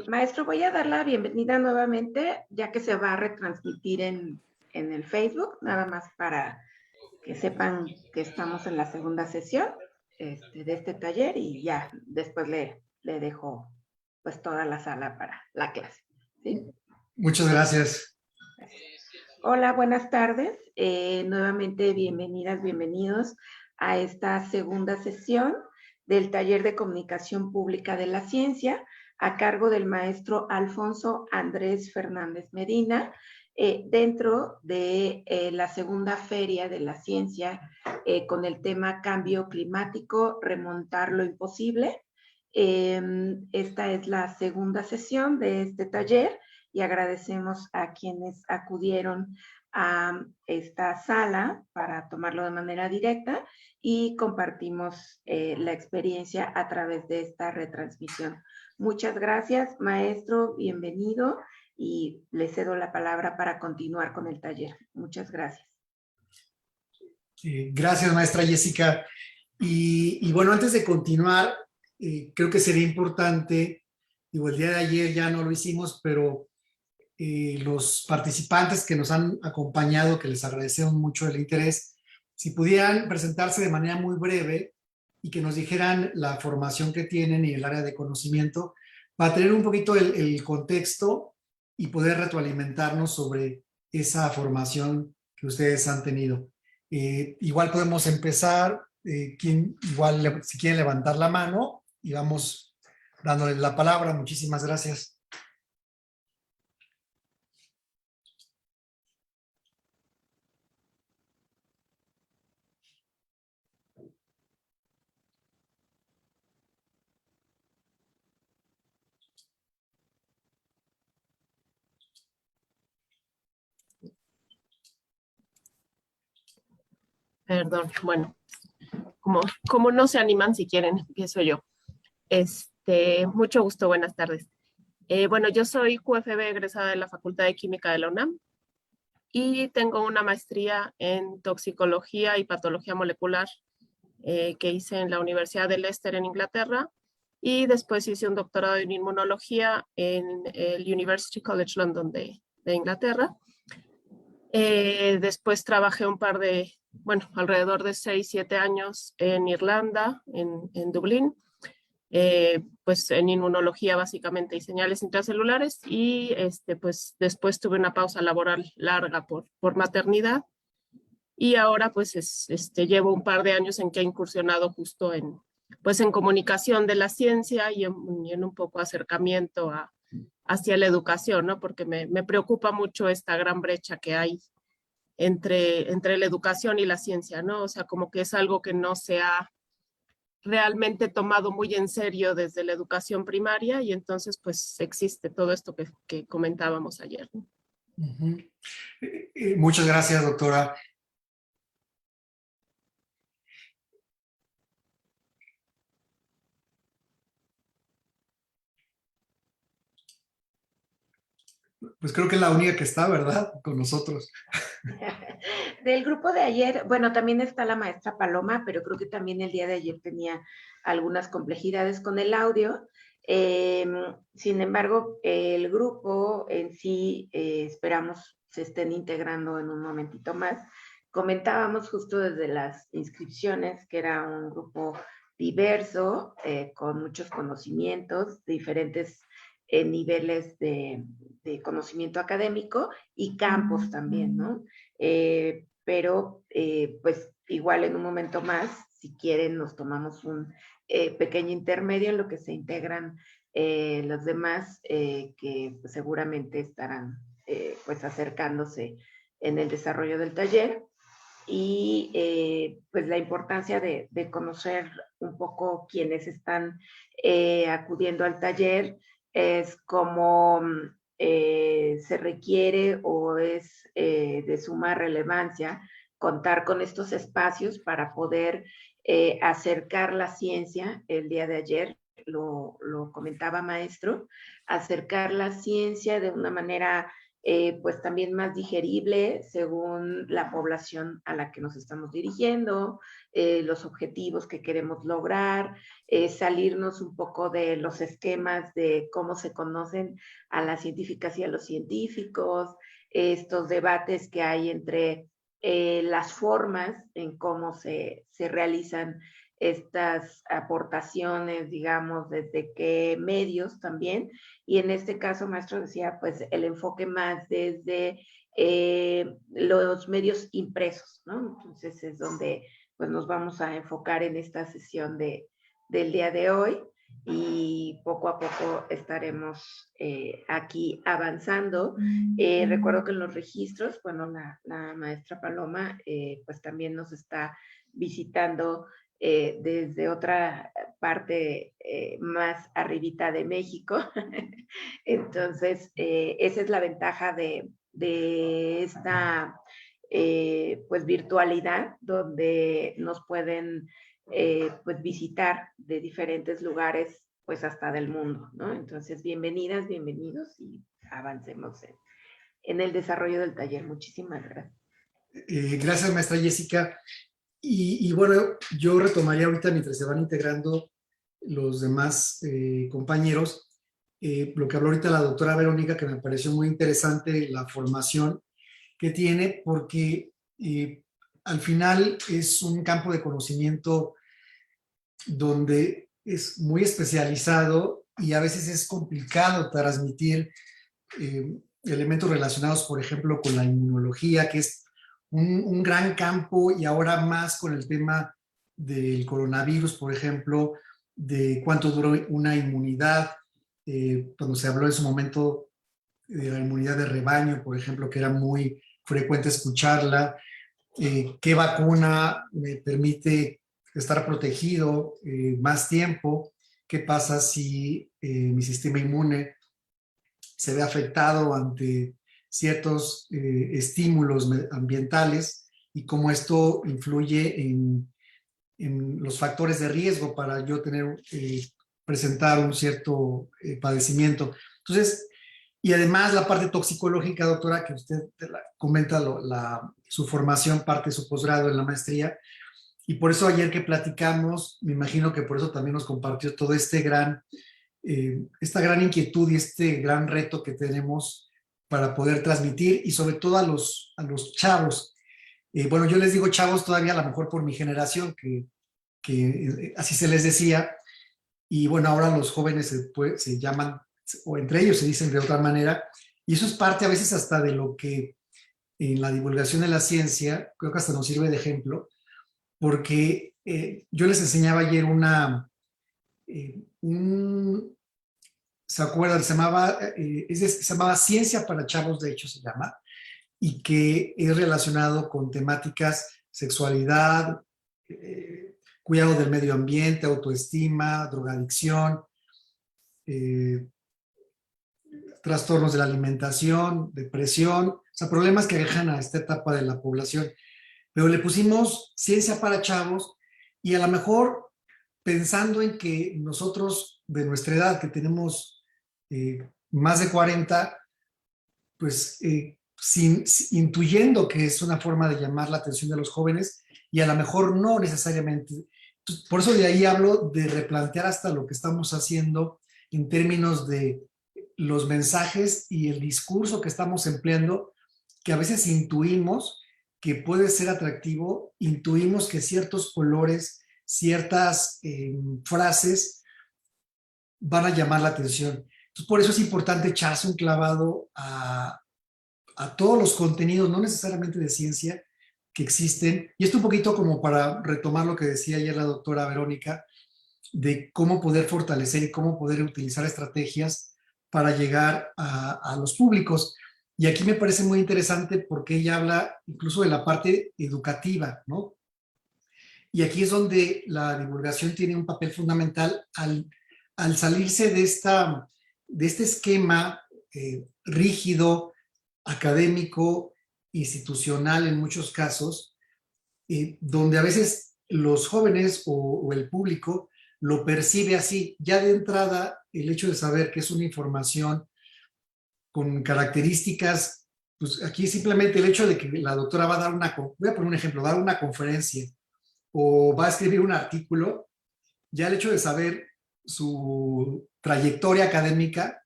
Maestro, voy a dar la bienvenida nuevamente, ya que se va a retransmitir en el Facebook, nada más para que sepan que estamos en la segunda sesión de este taller y ya después le dejo pues toda la sala para la clase. ¿Sí? Muchas gracias. Hola, buenas tardes. Nuevamente bienvenidas, bienvenidos a esta segunda sesión del taller de comunicación pública de la ciencia a cargo del maestro Alfonso Andrés Fernández Medina, dentro de la segunda feria de la ciencia con el tema cambio climático, remontar lo imposible. Esta es la segunda sesión de este taller y agradecemos a quienes acudieron a esta sala para tomarlo de manera directa y compartimos la experiencia a través de esta retransmisión. Muchas gracias, maestro, bienvenido y le cedo la palabra para continuar con el taller. Muchas gracias. Gracias, maestra Jessica. Y bueno, antes de continuar, creo que sería importante, digo, el día de ayer ya no lo hicimos, pero los participantes que nos han acompañado, que les agradecemos mucho el interés, si pudieran presentarse de manera muy breve y que nos dijeran la formación que tienen y el área de conocimiento, para tener un poquito el contexto y poder retroalimentarnos sobre esa formación que ustedes han tenido. Igual podemos empezar, igual si quieren levantar la mano y vamos dándoles la palabra. Muchísimas gracias. Perdón, bueno, como no se animan, si quieren, empiezo yo. Mucho gusto, buenas tardes. Bueno, yo soy QFB egresada de la Facultad de Química de la UNAM y tengo una maestría en toxicología y patología molecular que hice en la Universidad de Leicester en Inglaterra y después hice un doctorado en inmunología en el University College London de Inglaterra. Después trabajé alrededor de 6, 7 años en Irlanda, en Dublín, pues en inmunología básicamente y señales intracelulares y pues después tuve una pausa laboral larga por maternidad y ahora pues llevo un par de años en que he incursionado justo en comunicación de la ciencia y en un poco acercamiento hacia la educación, ¿no? Porque me preocupa mucho esta gran brecha que hay entre la educación y la ciencia, ¿no? O sea, como que es algo que no se ha realmente tomado muy en serio desde la educación primaria y entonces pues existe todo esto que comentábamos ayer, ¿no? Muchas gracias, doctora. Pues creo que es la única que está, ¿verdad? Con nosotros. Del grupo de ayer, bueno, también está la maestra Paloma, pero creo que también el día de ayer tenía algunas complejidades con el audio. Sin embargo, el grupo en sí, esperamos se estén integrando en un momentito más. Comentábamos justo desde las inscripciones que era un grupo diverso, con muchos conocimientos, diferentes niveles de conocimiento académico y campos también, ¿no? Pero pues igual en un momento más, si quieren, nos tomamos un pequeño intermedio en lo que se integran los demás que pues, seguramente estarán pues acercándose en el desarrollo del taller y pues la importancia de conocer un poco quienes están acudiendo al taller es cómo se requiere o es de suma relevancia contar con estos espacios para poder acercar la ciencia. El día de ayer lo comentaba maestro, acercar la ciencia de una manera pues también más digerible según la población a la que nos estamos dirigiendo, los objetivos que queremos lograr, salirnos un poco de los esquemas de cómo se conocen a las científicas y a los científicos, estos debates que hay entre las formas en cómo se realizan estas aportaciones, digamos, desde qué medios también. Y en este caso, maestro decía, pues el enfoque más desde los medios impresos, ¿no? Entonces es donde pues nos vamos a enfocar en esta sesión del día de hoy y poco a poco estaremos aquí avanzando. Recuerdo que en los registros, bueno, la maestra Paloma pues también nos está visitando desde otra parte más arribita de México. Entonces, esa es la ventaja de esta pues virtualidad, donde nos pueden pues visitar de diferentes lugares, pues hasta del mundo, ¿no? Entonces, bienvenidas, bienvenidos y avancemos en el desarrollo del taller. Muchísimas gracias. Gracias, maestra Jessica. Y bueno, yo retomaría ahorita mientras se van integrando los demás compañeros, lo que habló ahorita la doctora Verónica, que me pareció muy interesante la formación que tiene, porque al final es un campo de conocimiento donde es muy especializado y a veces es complicado transmitir elementos relacionados, por ejemplo, con la inmunología, que es un gran campo, y ahora más con el tema del coronavirus, por ejemplo, de cuánto dura una inmunidad, cuando se habló en su momento de la inmunidad de rebaño, por ejemplo, que era muy frecuente escucharla, qué vacuna me permite estar protegido más tiempo, qué pasa si mi sistema inmune se ve afectado ante ciertos estímulos ambientales y cómo esto influye en los factores de riesgo para yo tener, presentar un cierto padecimiento. Entonces, y además la parte toxicológica, doctora, que usted comenta su formación, parte de su posgrado en la maestría, y por eso ayer que platicamos, me imagino que por eso también nos compartió todo esta gran inquietud y este gran reto que tenemos para poder transmitir, y sobre todo a los chavos. Bueno, yo les digo chavos todavía, a lo mejor por mi generación, que así se les decía, y bueno, ahora los jóvenes se llaman, o entre ellos se dicen de otra manera, y eso es parte a veces hasta de lo que en la divulgación de la ciencia, creo que hasta nos sirve de ejemplo, porque yo les enseñaba ayer ¿se acuerdan? Se llamaba Ciencia para Chavos, de hecho se llama, y que es relacionado con temáticas sexualidad, cuidado del medio ambiente, autoestima, drogadicción, trastornos de la alimentación, depresión, o sea, problemas que aquejan a esta etapa de la población. Pero le pusimos Ciencia para Chavos, y a lo mejor pensando en que nosotros de nuestra edad, que tenemos más de 40, pues intuyendo que es una forma de llamar la atención de los jóvenes, y a lo mejor no necesariamente. Entonces, por eso de ahí hablo de replantear hasta lo que estamos haciendo en términos de los mensajes y el discurso que estamos empleando, que a veces intuimos que puede ser atractivo, intuimos que ciertos colores, ciertas frases van a llamar la atención. Entonces, por eso es importante echarse un clavado a todos los contenidos, no necesariamente de ciencia, que existen. Y esto un poquito como para retomar lo que decía ayer la doctora Verónica, de cómo poder fortalecer y cómo poder utilizar estrategias para llegar a los públicos. Y aquí me parece muy interesante porque ella habla incluso de la parte educativa, ¿no? Y aquí es donde la divulgación tiene un papel fundamental al salirse de este esquema rígido, académico, institucional en muchos casos, donde a veces los jóvenes o el público lo percibe así. Ya de entrada, el hecho de saber que es una información con características, pues aquí simplemente el hecho de que la doctora va a dar voy a poner un ejemplo, dar una conferencia o va a escribir un artículo, ya el hecho de saber su trayectoria académica,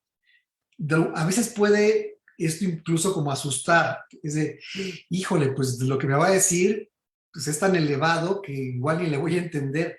a veces puede esto incluso como asustar, es de, híjole, pues lo que me va a decir pues es tan elevado que igual ni le voy a entender,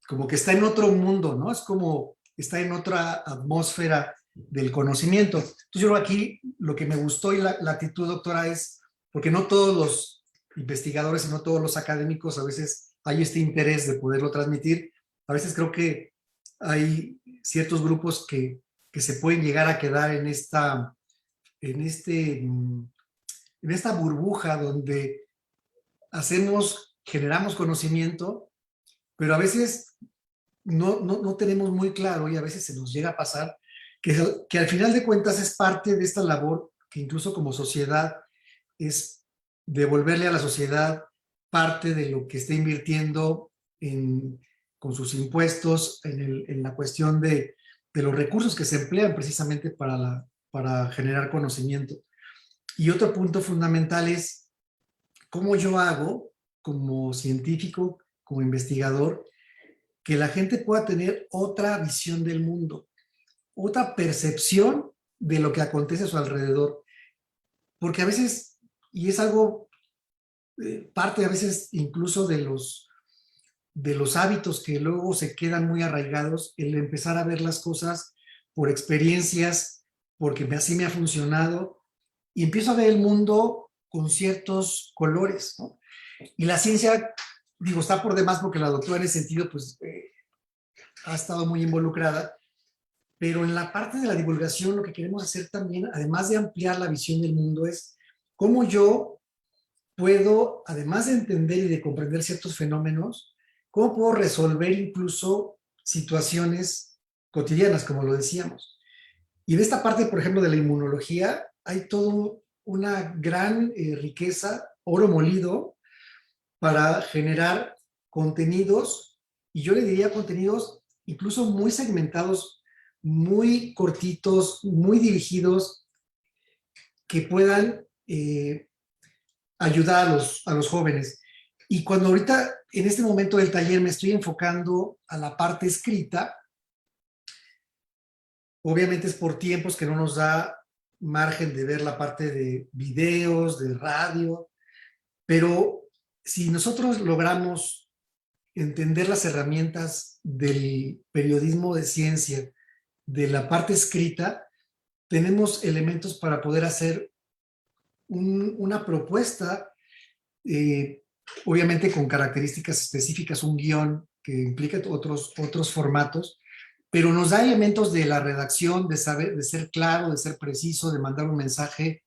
como que está en otro mundo, ¿no? Es como está en otra atmósfera del conocimiento. Entonces yo creo aquí lo que me gustó y la actitud, doctora, es porque no todos los investigadores y no todos los académicos a veces hay este interés de poderlo transmitir. A veces creo que hay ciertos grupos que se pueden llegar a quedar en esta burbuja donde generamos conocimiento, pero a veces no tenemos muy claro y a veces se nos llega a pasar que al final de cuentas es parte de esta labor que incluso como sociedad es devolverle a la sociedad parte de lo que está invirtiendo con sus impuestos en la cuestión de los recursos que se emplean precisamente para generar conocimiento. Y otro punto fundamental es cómo yo hago como científico, como investigador, que la gente pueda tener otra visión del mundo, otra percepción de lo que acontece a su alrededor. Porque a veces, y es algo, parte a veces incluso de los hábitos que luego se quedan muy arraigados, el empezar a ver las cosas por experiencias, porque así me ha funcionado, y empiezo a ver el mundo con ciertos colores, ¿no? Y la ciencia, digo, está por demás porque la doctora en ese sentido, pues, ha estado muy involucrada, pero en la parte de la divulgación lo que queremos hacer también, además de ampliar la visión del mundo, es cómo yo puedo, además de entender y de comprender ciertos fenómenos, cómo puedo resolver incluso situaciones cotidianas, como lo decíamos. Y de esta parte, por ejemplo, de la inmunología, hay toda una gran riqueza, oro molido, para generar contenidos, y yo le diría contenidos incluso muy segmentados, muy cortitos, muy dirigidos, que puedan ayudar a los jóvenes. Y cuando ahorita, en este momento del taller, me estoy enfocando a la parte escrita, obviamente es por tiempos que no nos da margen de ver la parte de videos, de radio, pero si nosotros logramos entender las herramientas del periodismo de ciencia, de la parte escrita, tenemos elementos para poder hacer una propuesta, obviamente con características específicas, un guión que implica otros formatos, pero nos da elementos de la redacción, de ser claro, de ser preciso, de mandar un mensaje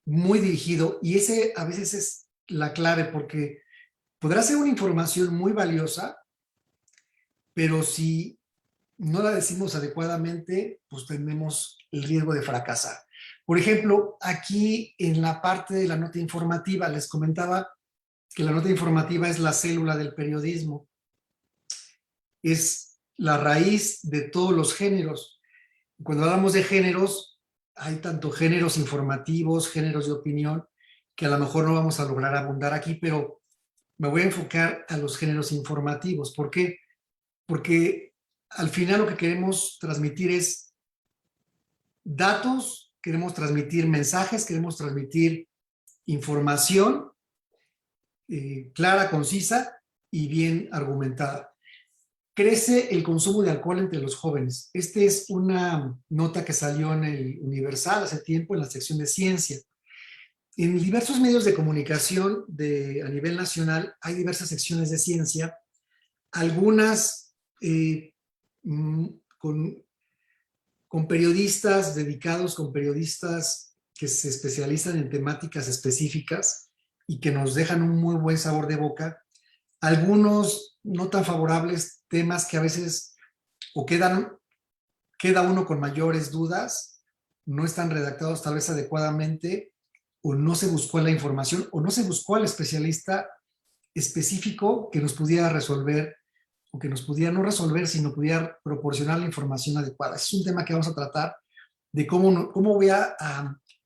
muy dirigido, y ese a veces es la clave, porque podrá ser una información muy valiosa, pero si no la decimos adecuadamente, pues tenemos el riesgo de fracasar. Por ejemplo, aquí en la parte de la nota informativa, les comentaba que la nota informativa es la célula del periodismo. Es la raíz de todos los géneros. Cuando hablamos de géneros, hay tanto géneros informativos, géneros de opinión, que a lo mejor no vamos a lograr abundar aquí, pero me voy a enfocar a los géneros informativos. ¿Por qué? Porque al final lo que queremos transmitir es datos, queremos transmitir mensajes, queremos transmitir información clara, concisa y bien argumentada. Crece el consumo de alcohol entre los jóvenes. Esta es una nota que salió en el Universal hace tiempo en la sección de ciencia. En diversos medios de comunicación a nivel nacional hay diversas secciones de ciencia, algunas con periodistas dedicados, con periodistas que se especializan en temáticas específicas y que nos dejan un muy buen sabor de boca. Algunos no tan favorables, temas que a veces o queda uno con mayores dudas, no están redactados tal vez adecuadamente, o no se buscó la información, o no se buscó al especialista específico que nos pudiera resolver, o que nos pudiera no resolver, sino pudiera proporcionar la información adecuada. Es un tema que vamos a tratar de cómo voy a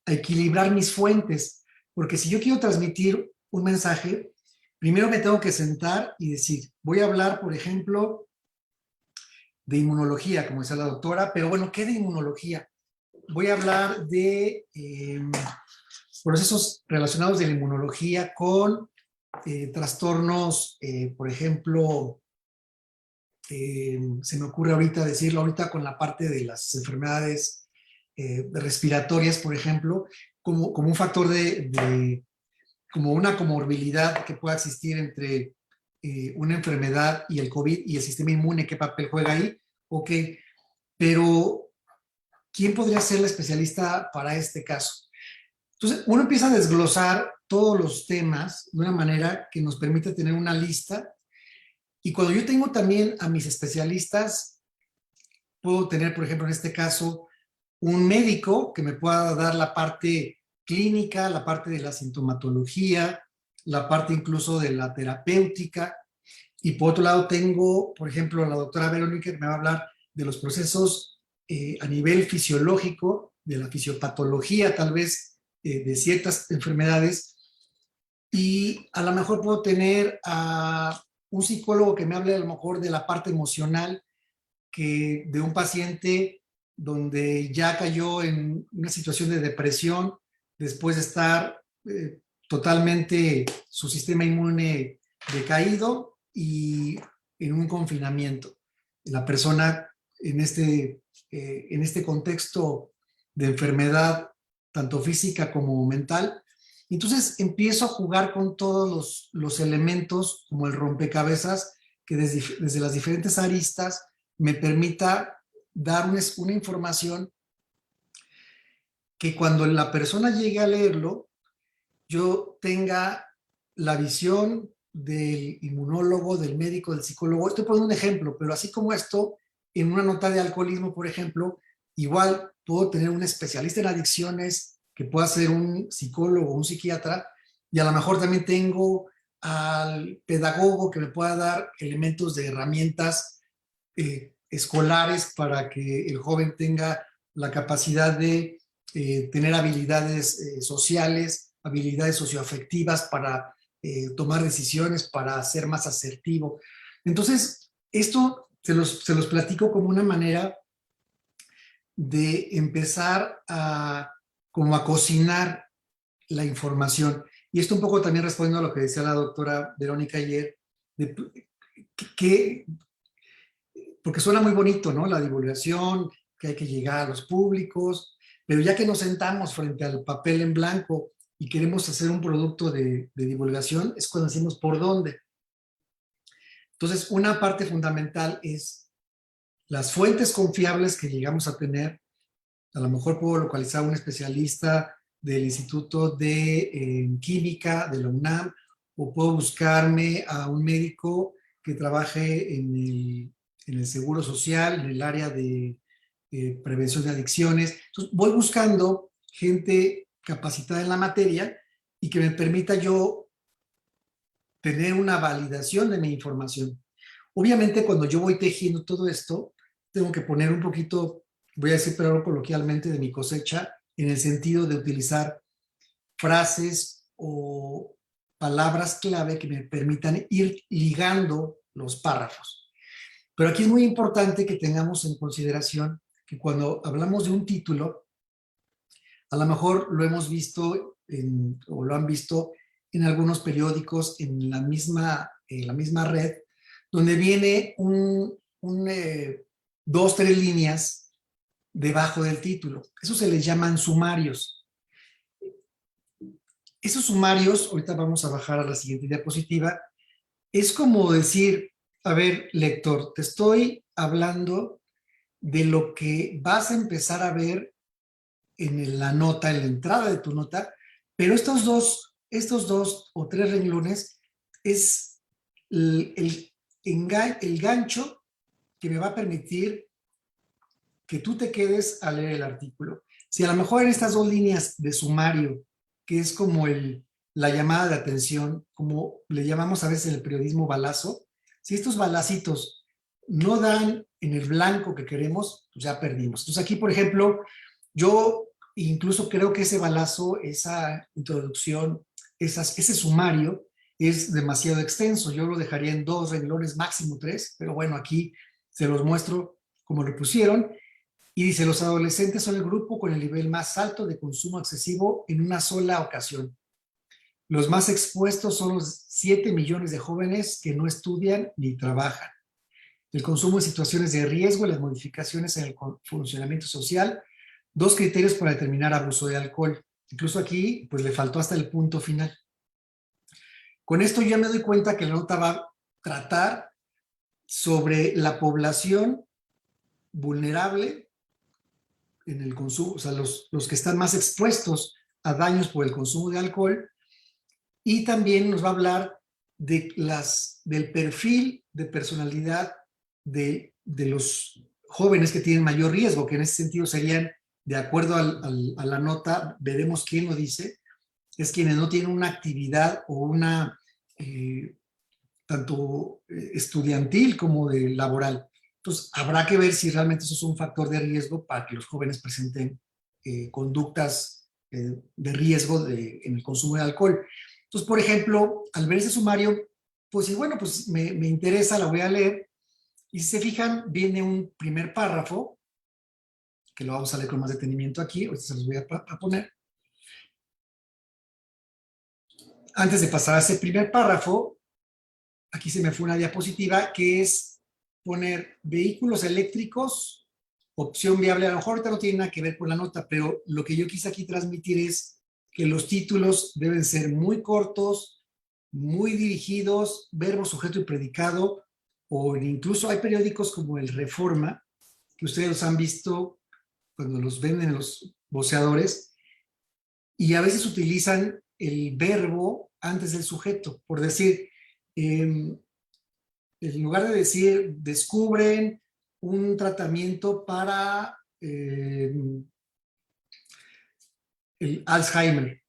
equilibrar mis fuentes. Porque si yo quiero transmitir un mensaje, primero me tengo que sentar y decir, voy a hablar, por ejemplo, de inmunología, como decía la doctora, pero bueno, ¿qué de inmunología? Voy a hablar de procesos relacionados de la inmunología con trastornos, por ejemplo, se me ocurre ahorita decirlo, ahorita con la parte de las enfermedades respiratorias, por ejemplo, como un factor como una comorbilidad que pueda existir entre una enfermedad y el COVID y el sistema inmune, ¿qué papel juega ahí? Ok, pero ¿quién podría ser la especialista para este caso? Entonces, uno empieza a desglosar todos los temas de una manera que nos permite tener una lista. Y cuando yo tengo también a mis especialistas, puedo tener, por ejemplo, en este caso, un médico que me pueda dar la parte clínica, la parte de la sintomatología, la parte incluso de la terapéutica. Y por otro lado tengo, por ejemplo, a la doctora Verónica que me va a hablar de los procesos a nivel fisiológico, de la fisiopatología tal vez de ciertas enfermedades. Y a lo mejor puedo tener a un psicólogo que me hable a lo mejor de la parte emocional, que de un paciente donde ya cayó en una situación de depresión después de estar totalmente su sistema inmune decaído y en un confinamiento. La persona en este contexto de enfermedad, tanto física como mental. Entonces empiezo a jugar con todos los elementos, como el rompecabezas, que desde las diferentes aristas me permita dar una información que cuando la persona llegue a leerlo, yo tenga la visión del inmunólogo, del médico, del psicólogo. Estoy poniendo un ejemplo, pero así como esto, en una nota de alcoholismo, por ejemplo, igual puedo tener un especialista en adicciones que pueda ser un psicólogo, un psiquiatra, y a lo mejor también tengo al pedagogo que me pueda dar elementos de herramientas escolares para que el joven tenga la capacidad de tener habilidades sociales, habilidades socioafectivas para tomar decisiones, para ser más asertivo. Entonces, esto se los platico como una manera de empezar como a cocinar la información. Y esto un poco también respondiendo a lo que decía la doctora Verónica ayer, porque suena muy bonito, ¿no? La divulgación, que hay que llegar a los públicos, pero ya que nos sentamos frente al papel en blanco y queremos hacer un producto de divulgación, es cuando decimos por dónde. Entonces, una parte fundamental es las fuentes confiables que llegamos a tener. A lo mejor puedo localizar a un especialista del Instituto de Química de la UNAM, o puedo buscarme a un médico que trabaje en el Seguro Social, en el área de prevención de adicciones. Entonces, voy buscando gente capacitada en la materia y que me permita yo tener una validación de mi información. Obviamente, cuando yo voy tejiendo todo esto, tengo que poner un poquito, voy a decir pero coloquialmente, de mi cosecha, en el sentido de utilizar frases o palabras clave que me permitan ir ligando los párrafos. Pero aquí es muy importante que tengamos en consideración que cuando hablamos de un título, a lo mejor lo hemos visto o lo han visto en algunos periódicos en la misma red, donde viene dos, tres líneas debajo del título. Eso se les llaman sumarios. Esos sumarios, ahorita vamos a bajar a la siguiente diapositiva, es como decir, a ver, lector, te estoy hablando de lo que vas a empezar a ver en la nota, en la entrada de tu nota, pero estos dos o tres renglones es el gancho que me va a permitir que tú te quedes a leer el artículo. Si a lo mejor en estas dos líneas de sumario, que es como la llamada de atención, como le llamamos a veces en el periodismo balazo, si estos balacitos no dan en el blanco que queremos, pues ya perdimos. Entonces aquí, por ejemplo, Yo incluso creo que ese balazo, esa introducción, ese sumario es demasiado extenso. Yo lo dejaría en 2 renglones, máximo 3, pero bueno, aquí se los muestro como lo pusieron. Y dice, los adolescentes son el grupo con el nivel más alto de consumo excesivo en una sola ocasión. Los más expuestos son los 7 millones de jóvenes que no estudian ni trabajan. El consumo en situaciones de riesgo y las modificaciones en el funcionamiento social, 2 criterios para determinar abuso de alcohol. Incluso aquí, pues le faltó hasta el punto final. Con esto ya me doy cuenta que la nota va a tratar sobre la población vulnerable en el consumo, o sea, los que están más expuestos a daños por el consumo de alcohol, y también nos va a hablar del perfil de personalidad de los jóvenes que tienen mayor riesgo, que en ese sentido serían, de acuerdo a la nota, veremos quién lo dice, es quienes no tienen una actividad o una, tanto estudiantil como de laboral. Entonces, habrá que ver si realmente eso es un factor de riesgo para que los jóvenes presenten conductas de riesgo en el consumo de alcohol. Entonces, por ejemplo, al ver ese sumario, pues sí, bueno, pues me interesa, la voy a leer. Y si se fijan, viene un primer párrafo, que lo vamos a leer con más detenimiento aquí, ahorita se los voy a poner. Antes de pasar a ese primer párrafo, aquí se me fue una diapositiva, que es poner vehículos eléctricos, opción viable. A lo mejor ahorita no tiene nada que ver con la nota, pero lo que yo quise aquí transmitir es que los títulos deben ser muy cortos, muy dirigidos, verbo, sujeto y predicado, o incluso hay periódicos como el Reforma, que ustedes los han visto cuando los venden en los voceadores, y a veces utilizan el verbo antes del sujeto, por decir, en lugar de decir descubren un tratamiento para el Alzheimer,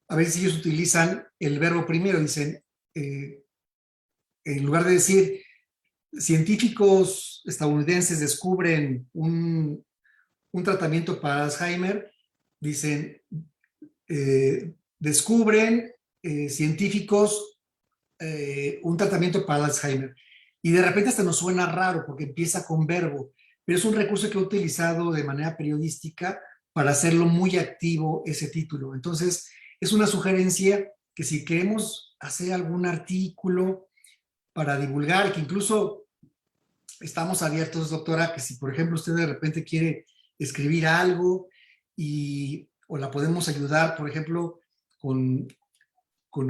a veces ellos utilizan el verbo primero, dicen, en lugar de decir científicos estadounidenses descubren un tratamiento para Alzheimer, dicen descubren científicos un tratamiento para Alzheimer. Y de repente hasta nos suena raro porque empieza con verbo, pero es un recurso que he utilizado de manera periodística para hacerlo muy activo ese título. Entonces, es una sugerencia que si queremos hacer algún artículo para divulgar, que incluso estamos abiertos, doctora, que si por ejemplo usted de repente quiere escribir algo o la podemos ayudar, por ejemplo, con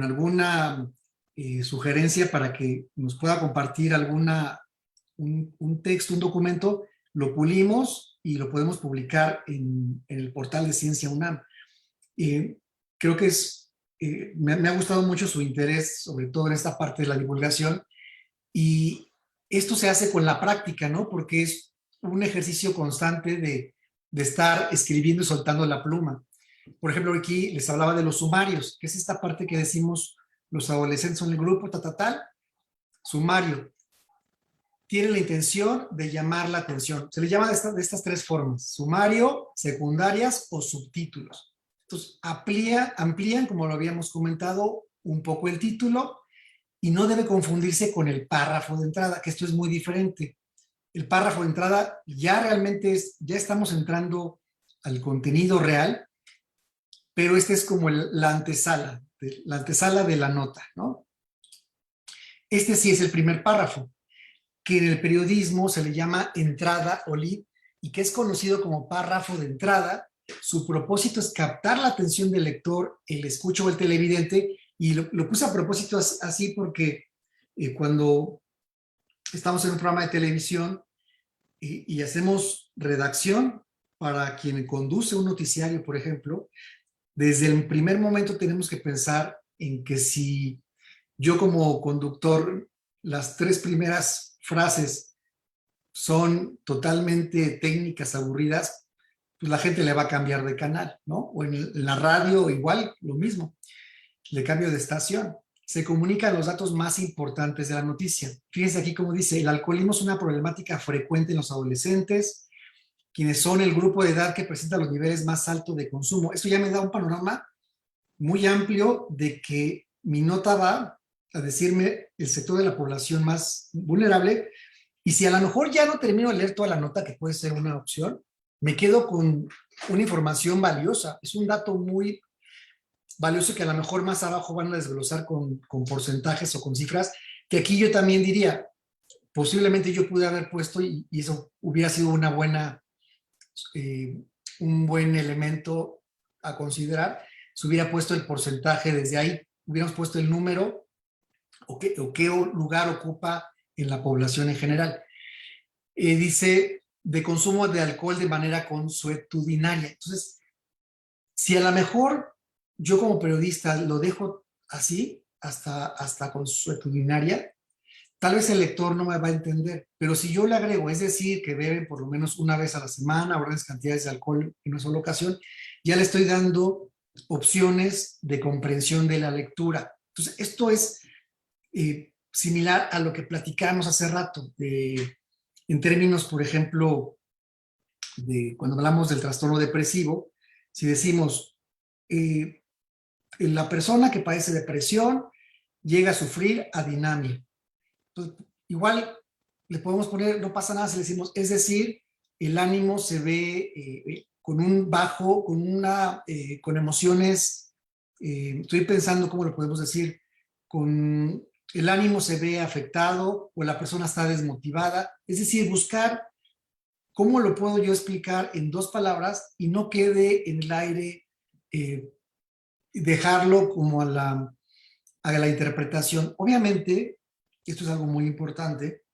alguna sugerencia para que nos pueda compartir un texto, un documento, lo pulimos y lo podemos publicar en el portal de Ciencia UNAM. Creo que me ha gustado mucho su interés, sobre todo en esta parte de la divulgación, y esto se hace con la práctica, ¿no? Porque es un ejercicio constante de estar escribiendo y soltando la pluma. Por ejemplo, aquí les hablaba de los sumarios, que es esta parte que decimos los adolescentes son el grupo, tal. Sumario. Tiene la intención de llamar la atención. Se le llama de estas 3 formas: sumario, secundarias o subtítulos. Entonces, amplían, como lo habíamos comentado, un poco el título y no debe confundirse con el párrafo de entrada, que esto es muy diferente. El párrafo de entrada ya realmente ya estamos entrando al contenido real, pero este es como la antesala de la nota, ¿no? Este sí es el primer párrafo, que en el periodismo se le llama entrada o lead, y que es conocido como párrafo de entrada. Su propósito es captar la atención del lector, el escucha o el televidente, y lo puse a propósito así porque cuando estamos en un programa de televisión y hacemos redacción para quien conduce un noticiario, por ejemplo, desde el primer momento tenemos que pensar en que si yo como conductor, las 3 primeras frases son totalmente técnicas, aburridas, pues la gente le va a cambiar de canal, ¿no? O en la radio igual, lo mismo, le cambio de estación. Se comunican los datos más importantes de la noticia. Fíjense aquí como dice, el alcoholismo es una problemática frecuente en los adolescentes. quienes son el grupo de edad que presenta los niveles más altos de consumo. Esto ya me da un panorama muy amplio de que mi nota va a decirme el sector de la población más vulnerable, y si a lo mejor ya no termino de leer toda la nota, que puede ser una opción, me quedo con una información valiosa. Es un dato muy valioso que a lo mejor más abajo van a desglosar con porcentajes o con cifras, que aquí yo también diría, posiblemente yo pude haber puesto, y eso hubiera sido una buena, un buen elemento a considerar, se hubiera puesto el porcentaje desde ahí, hubiéramos puesto el número o qué lugar ocupa en la población en general. Dice, de consumo de alcohol de manera consuetudinaria. Entonces, si a lo mejor yo como periodista lo dejo así, hasta consuetudinaria, tal vez el lector no me va a entender, pero si yo le agrego, es decir, que beben por lo menos una vez a la semana, o grandes cantidades de alcohol en una sola ocasión, ya le estoy dando opciones de comprensión de la lectura. Entonces, esto es similar a lo que platicamos hace rato, en términos, por ejemplo, de cuando hablamos del trastorno depresivo, si decimos, la persona que padece depresión llega a sufrir adinamia. Entonces, igual le podemos poner, no pasa nada si le decimos, es decir, el ánimo se ve con un bajo, con emociones, estoy pensando cómo lo podemos decir, con el ánimo se ve afectado o la persona está desmotivada. Es decir, buscar cómo lo puedo yo explicar en 2 palabras y no quede en el aire, dejarlo como a la interpretación. Obviamente, esto es algo muy importante,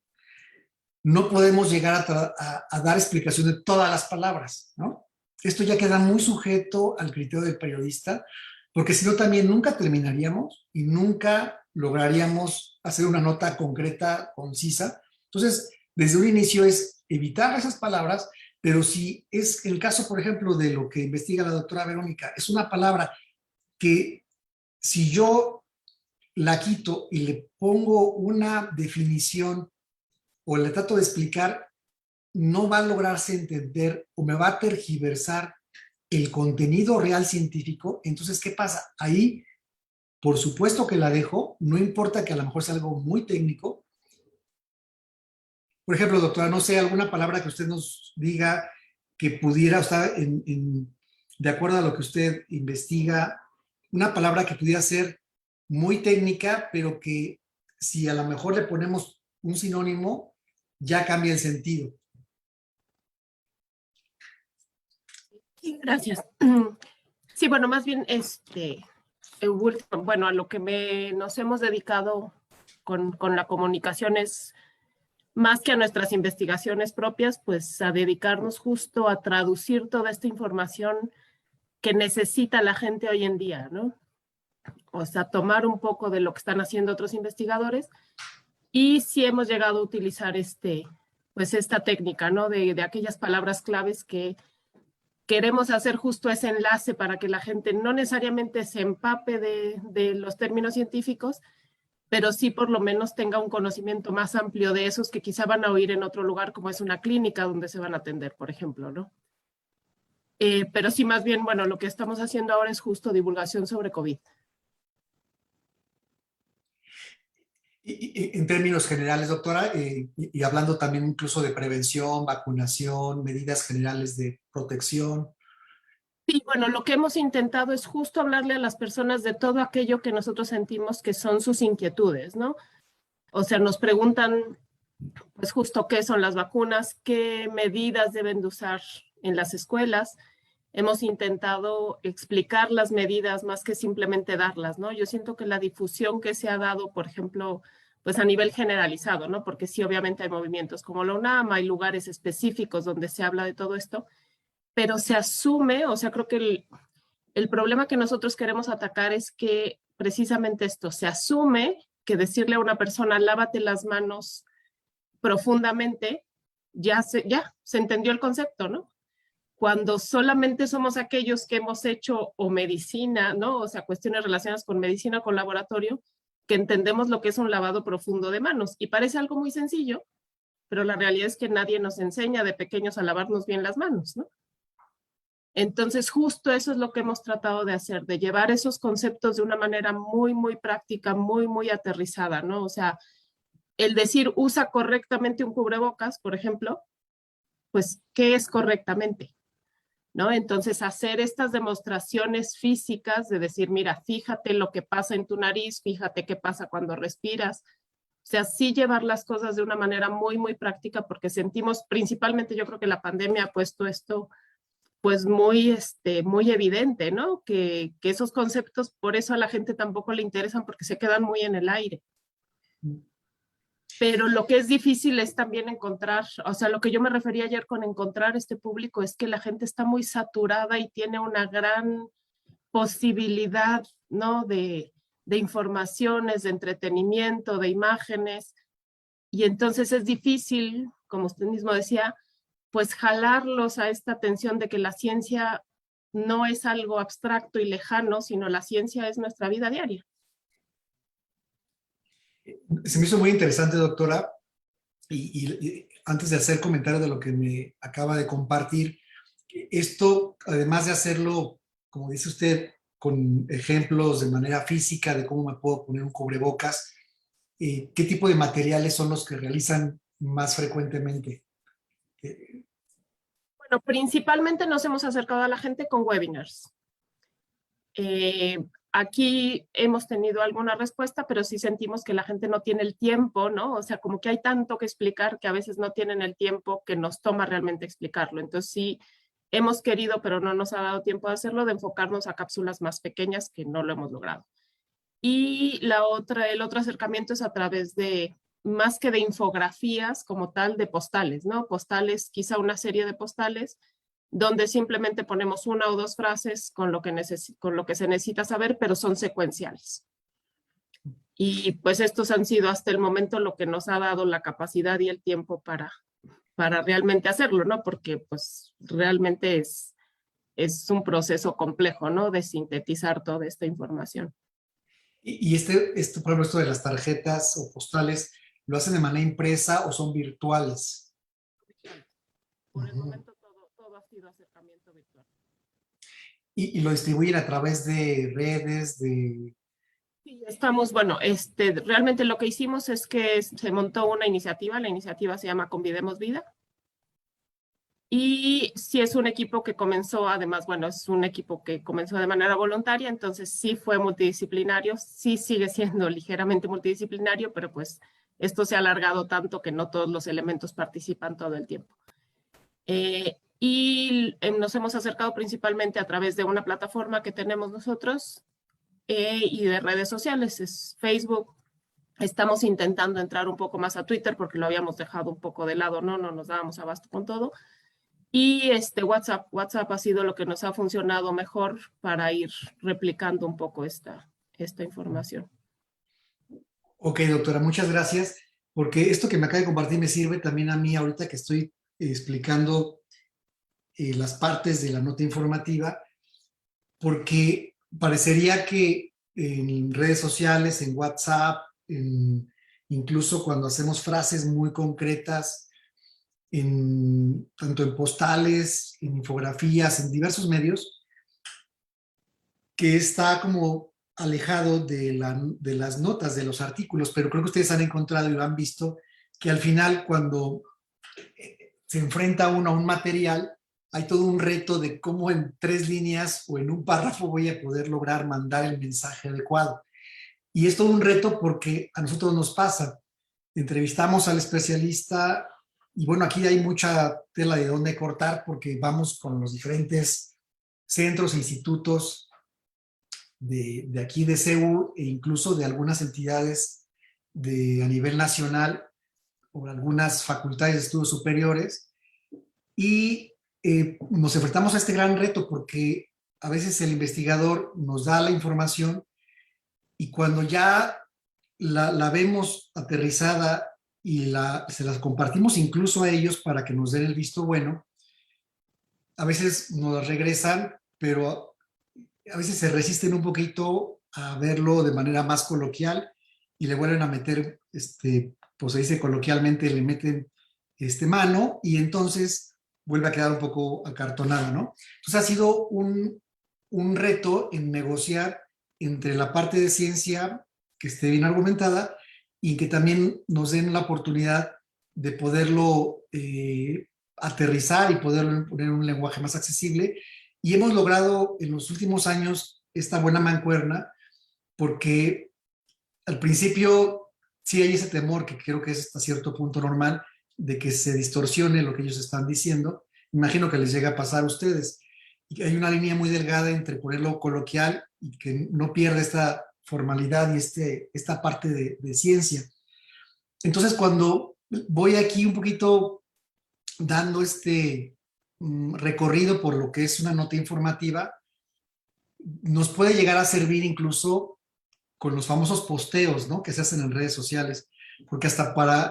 no podemos llegar a dar explicación de todas las palabras, ¿no? Esto ya queda muy sujeto al criterio del periodista, porque si no también nunca terminaríamos y nunca lograríamos hacer una nota concreta, concisa. Entonces, desde un inicio es evitar esas palabras, pero si es el caso, por ejemplo, de lo que investiga la doctora Verónica, es una palabra que si yo la quito y le pongo una definición o le trato de explicar, no va a lograrse entender o me va a tergiversar el contenido real científico. Entonces, ¿qué pasa? Ahí, por supuesto que la dejo, no importa que a lo mejor sea algo muy técnico. Por ejemplo, doctora, no sé, alguna palabra que usted nos diga que pudiera estar de acuerdo a lo que usted investiga, una palabra que pudiera ser muy técnica, pero que si a lo mejor le ponemos un sinónimo, ya cambia el sentido. Sí, gracias. Sí, bueno, más bien, bueno, a lo que nos hemos dedicado con la comunicación es, más que a nuestras investigaciones propias, pues a dedicarnos justo a traducir toda esta información que necesita la gente hoy en día, ¿no? O sea, tomar un poco de lo que están haciendo otros investigadores, y sí hemos llegado a utilizar pues esta técnica, ¿no? De aquellas palabras claves que queremos hacer justo ese enlace para que la gente no necesariamente se empape de los términos científicos, pero sí por lo menos tenga un conocimiento más amplio de esos que quizá van a oír en otro lugar, como es una clínica donde se van a atender, por ejemplo, ¿no? Pero sí, más bien, bueno, lo que estamos haciendo ahora es justo divulgación sobre COVID. En términos generales, doctora, y hablando también incluso de prevención, vacunación, medidas generales de protección. Sí, bueno, lo que hemos intentado es justo hablarle a las personas de todo aquello que nosotros sentimos que son sus inquietudes, ¿no? O sea, nos preguntan, pues justo qué son las vacunas, qué medidas deben de usar en las escuelas. Hemos intentado explicar las medidas más que simplemente darlas, ¿no? Yo siento que la difusión que se ha dado, por ejemplo, pues a nivel generalizado, ¿no? Porque sí, obviamente hay movimientos como la UNAM, hay lugares específicos donde se habla de todo esto, pero se asume, o sea, creo que el problema que nosotros queremos atacar es que precisamente esto, se asume que decirle a una persona, lávate las manos profundamente, ya se entendió el concepto, ¿no? Cuando solamente somos aquellos que hemos hecho o medicina, ¿no? O sea, cuestiones relacionadas con medicina o con laboratorio, que entendemos lo que es un lavado profundo de manos. Y parece algo muy sencillo, pero la realidad es que nadie nos enseña de pequeños a lavarnos bien las manos, ¿no? Entonces, justo eso es lo que hemos tratado de hacer, de llevar esos conceptos de una manera muy, muy práctica, muy, muy aterrizada, ¿no? O sea, el decir usa correctamente un cubrebocas, por ejemplo, pues, ¿qué es correctamente? ¿No? Entonces, hacer estas demostraciones físicas de decir, mira, fíjate lo que pasa en tu nariz, fíjate qué pasa cuando respiras. O sea, sí llevar las cosas de una manera muy, muy práctica, porque sentimos, principalmente yo creo que la pandemia ha puesto esto pues muy, muy evidente, ¿no? Que esos conceptos, por eso a la gente tampoco le interesan, porque se quedan muy en el aire. Pero lo que es difícil es también encontrar, o sea, lo que yo me refería ayer con encontrar este público es que la gente está muy saturada y tiene una gran posibilidad, ¿no? De informaciones, de entretenimiento, de imágenes, y entonces es difícil, como usted mismo decía, pues jalarlos a esta atención de que la ciencia no es algo abstracto y lejano, sino la ciencia es nuestra vida diaria. Se me hizo muy interesante, doctora, y antes de hacer comentario de lo que me acaba de compartir, esto, además de hacerlo, como dice usted, con ejemplos de manera física de cómo me puedo poner un cubrebocas, ¿qué tipo de materiales son los que realizan más frecuentemente? Bueno, principalmente nos hemos acercado a la gente con webinars. Aquí hemos tenido alguna respuesta, pero sí sentimos que la gente no tiene el tiempo, ¿no? O sea, como que hay tanto que explicar que a veces no tienen el tiempo que nos toma realmente explicarlo. Entonces sí, hemos querido, pero no nos ha dado tiempo de hacerlo, de enfocarnos a cápsulas más pequeñas que no lo hemos logrado. Y el otro acercamiento es a través de, más que de infografías como tal, de postales, ¿no? Postales, quizá una serie de postales, donde simplemente ponemos una o dos frases con lo que se necesita saber, pero son secuenciales. Y pues estos han sido hasta el momento lo que nos ha dado la capacidad y el tiempo para realmente hacerlo, ¿no? Porque pues realmente es un proceso complejo, ¿no? De sintetizar toda esta información. Y por ejemplo, esto de las tarjetas o postales, ¿lo hacen de manera impresa o son virtuales? Por el momento todo ha sido acercamiento virtual. Y lo distribuyen a través de redes, Sí, estamos, bueno, realmente lo que hicimos es que se montó una iniciativa, la iniciativa se llama Convidemos Vida, y sí es un equipo que comenzó, además, bueno, es un equipo que comenzó de manera voluntaria, entonces sí fue multidisciplinario, sí sigue siendo ligeramente multidisciplinario, pero pues esto se ha alargado tanto que no todos los elementos participan todo el tiempo. Y nos hemos acercado principalmente a través de una plataforma que tenemos nosotros y de redes sociales, es Facebook. Estamos intentando entrar un poco más a Twitter porque lo habíamos dejado un poco de lado, no nos dábamos abasto con todo. Y WhatsApp ha sido lo que nos ha funcionado mejor para ir replicando un poco esta información. Ok, doctora, muchas gracias, porque esto que me acaba de compartir me sirve también a mí ahorita que estoy explicando las partes de la nota informativa, porque parecería que en redes sociales, en WhatsApp, incluso cuando hacemos frases muy concretas, tanto en postales, en infografías, en diversos medios, que está como alejado de las notas, de los artículos, pero creo que ustedes han encontrado y lo han visto, que al final cuando se enfrenta uno a un material, hay todo un reto de cómo en 3 líneas o en un párrafo voy a poder lograr mandar el mensaje adecuado. Y es todo un reto porque a nosotros nos pasa. Entrevistamos al especialista y bueno, aquí hay mucha tela de dónde cortar porque vamos con los diferentes centros e institutos de aquí de CEU e incluso de algunas entidades a nivel nacional o algunas facultades de estudios superiores y nos enfrentamos a este gran reto porque a veces el investigador nos da la información y cuando ya la vemos aterrizada y se las compartimos incluso a ellos para que nos den el visto bueno, a veces nos regresan, pero a veces se resisten un poquito a verlo de manera más coloquial y le vuelven a meter, pues se dice coloquialmente, le meten mano y entonces vuelve a quedar un poco acartonada, ¿no? Entonces ha sido un reto en negociar entre la parte de ciencia que esté bien argumentada y que también nos den la oportunidad de poderlo aterrizar y poderlo poner en un lenguaje más accesible. Y hemos logrado en los últimos años esta buena mancuerna porque al principio sí hay ese temor que creo que es hasta cierto punto normal de que se distorsione lo que ellos están diciendo. Imagino que les llega a pasar a ustedes. Y hay una línea muy delgada entre ponerlo coloquial y que no pierda esta formalidad y esta parte de ciencia. Entonces, cuando voy aquí un poquito dando recorrido por lo que es una nota informativa, nos puede llegar a servir incluso con los famosos posteos, ¿no? Que se hacen en redes sociales, porque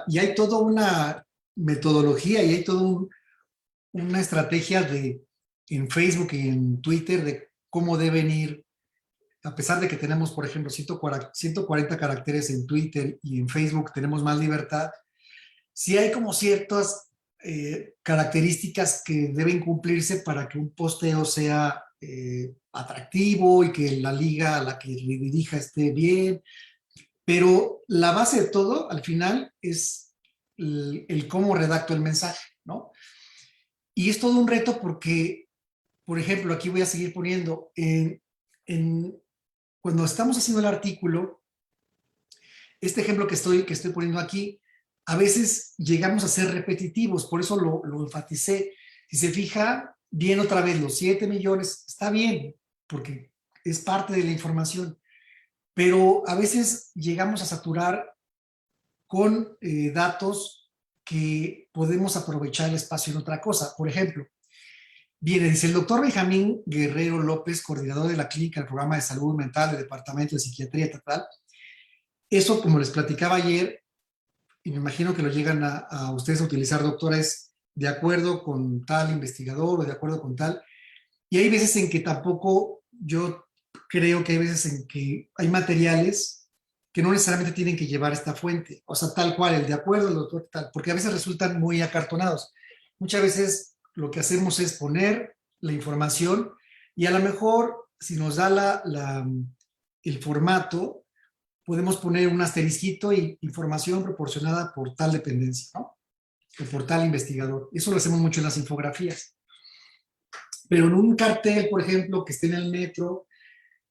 y hay toda una metodología y hay toda una estrategia en Facebook y en Twitter de cómo deben ir, a pesar de que tenemos, por ejemplo, 140 caracteres en Twitter y en Facebook tenemos más libertad, sí hay como ciertas características que deben cumplirse para que un posteo sea atractivo y que la liga a la que le dirija esté bien, pero la base de todo al final es el cómo redacto el mensaje, ¿no? Y es todo un reto porque, por ejemplo, aquí voy a seguir poniendo, cuando estamos haciendo el artículo, este ejemplo que estoy poniendo aquí, a veces llegamos a ser repetitivos, por eso lo enfaticé. Si se fija, bien otra vez, los 7 millones, está bien, porque es parte de la información, pero a veces llegamos a saturar con datos que podemos aprovechar el espacio en otra cosa. Por ejemplo, viene, dice el doctor Benjamín Guerrero López, coordinador de la clínica del programa de salud mental del Departamento de Psiquiatría Estatal. Eso, como les platicaba ayer, y me imagino que lo llegan a ustedes a utilizar, doctora, es de acuerdo con tal investigador o de acuerdo con tal. Y hay veces en que tampoco, yo creo que hay veces en que hay materiales que no necesariamente tienen que llevar esta fuente, o sea, tal cual, el de acuerdo, el doctor, tal, porque a veces resultan muy acartonados. Muchas veces lo que hacemos es poner la información y a lo mejor, si nos da el formato, podemos poner un asterisquito y información proporcionada por tal dependencia, ¿no? O por tal investigador. Eso lo hacemos mucho en las infografías. Pero en un cartel, por ejemplo, que esté en el metro,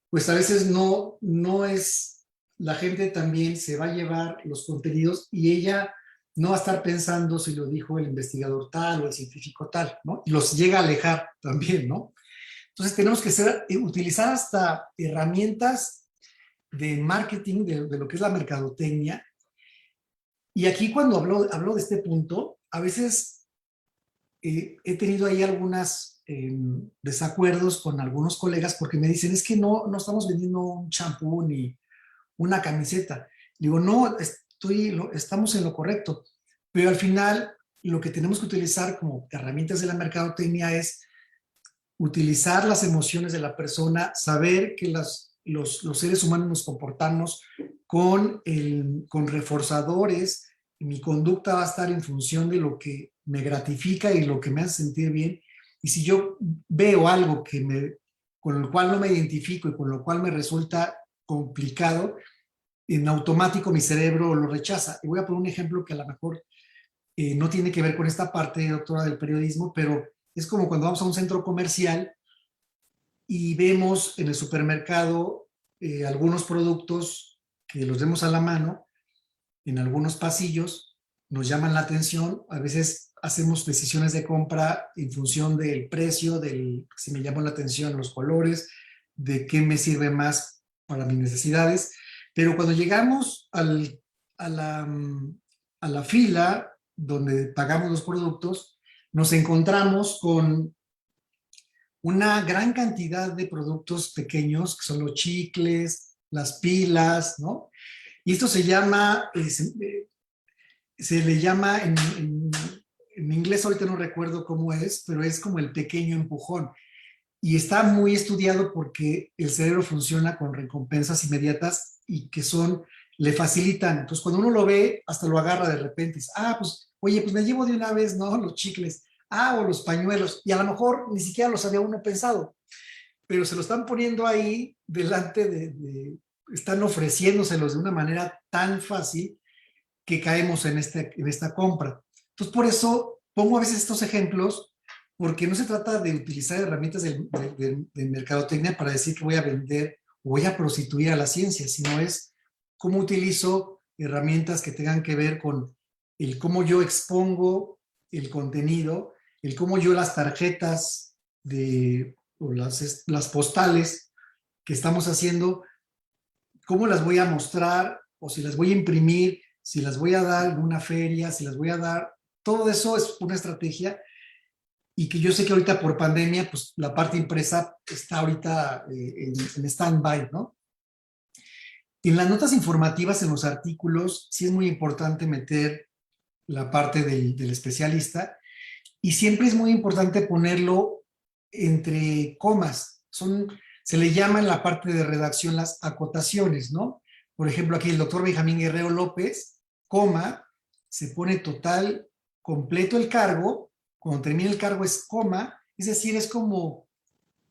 pues a veces no es, la gente también se va a llevar los contenidos y ella no va a estar pensando si lo dijo el investigador tal o el científico tal, ¿no? Y los llega a alejar también, ¿no? Entonces tenemos que utilizar hasta herramientas de marketing, de lo que es la mercadotecnia. Y aquí cuando hablo de este punto, a veces he tenido ahí algunos desacuerdos con algunos colegas porque me dicen, es que no estamos vendiendo un champú ni una camiseta. Digo, no, estamos en lo correcto, pero al final lo que tenemos que utilizar como herramientas de la mercadotecnia es utilizar las emociones de la persona, saber que los seres humanos nos comportamos con reforzadores. Mi conducta va a estar en función de lo que me gratifica y lo que me hace sentir bien. Y si yo veo algo con el cual no me identifico y con lo cual me resulta complicado, en automático mi cerebro lo rechaza. Y voy a poner un ejemplo que a lo mejor no tiene que ver con esta parte, doctora, del periodismo, pero es como cuando vamos a un centro comercial y vemos en el supermercado algunos productos que los vemos a la mano, en algunos pasillos, nos llaman la atención, a veces hacemos decisiones de compra en función del precio, si me llaman la atención los colores, de qué me sirve más para mis necesidades, pero cuando llegamos a la fila donde pagamos los productos, nos encontramos con una gran cantidad de productos pequeños, que son los chicles, las pilas, ¿no? Y esto se llama, se le llama en inglés, ahorita no recuerdo cómo es, pero es como el pequeño empujón. Y está muy estudiado porque el cerebro funciona con recompensas inmediatas y que le facilitan. Entonces, cuando uno lo ve, hasta lo agarra de repente. Dice, pues oye, pues me llevo de una vez, ¿no? Los chicles, o los pañuelos, y a lo mejor ni siquiera los había uno pensado, pero se lo están poniendo ahí delante están ofreciéndoselos de una manera tan fácil que caemos en esta compra. Entonces, por eso pongo a veces estos ejemplos, porque no se trata de utilizar herramientas de mercadotecnia para decir que voy a vender o voy a prostituir a la ciencia, sino es cómo utilizo herramientas que tengan que ver con el cómo yo expongo el contenido, el cómo yo las tarjetas o las postales que estamos haciendo, cómo las voy a mostrar o si las voy a imprimir, si las voy a dar en una feria, si las voy a dar, todo eso es una estrategia y que yo sé que ahorita por pandemia, pues la parte impresa está ahorita en stand-by, ¿no? En las notas informativas, en los artículos, sí es muy importante meter la parte del especialista y siempre es muy importante ponerlo entre comas. Se le llama en la parte de redacción las acotaciones, ¿no? Por ejemplo, aquí el doctor Benjamín Guerrero López, coma, se pone total, completo el cargo, cuando termina el cargo es coma, es decir, es como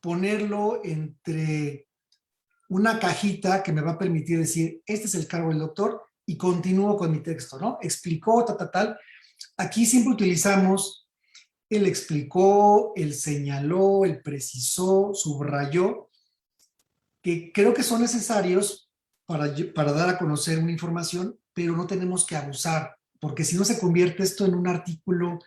ponerlo entre una cajita que me va a permitir decir, este es el cargo del doctor y continúo con mi texto, ¿no? Explicó, tal. Aquí siempre utilizamos el explicó, el señaló, el precisó, subrayó, que creo que son necesarios para dar a conocer una información, pero no tenemos que abusar, porque si no se convierte esto en un artículo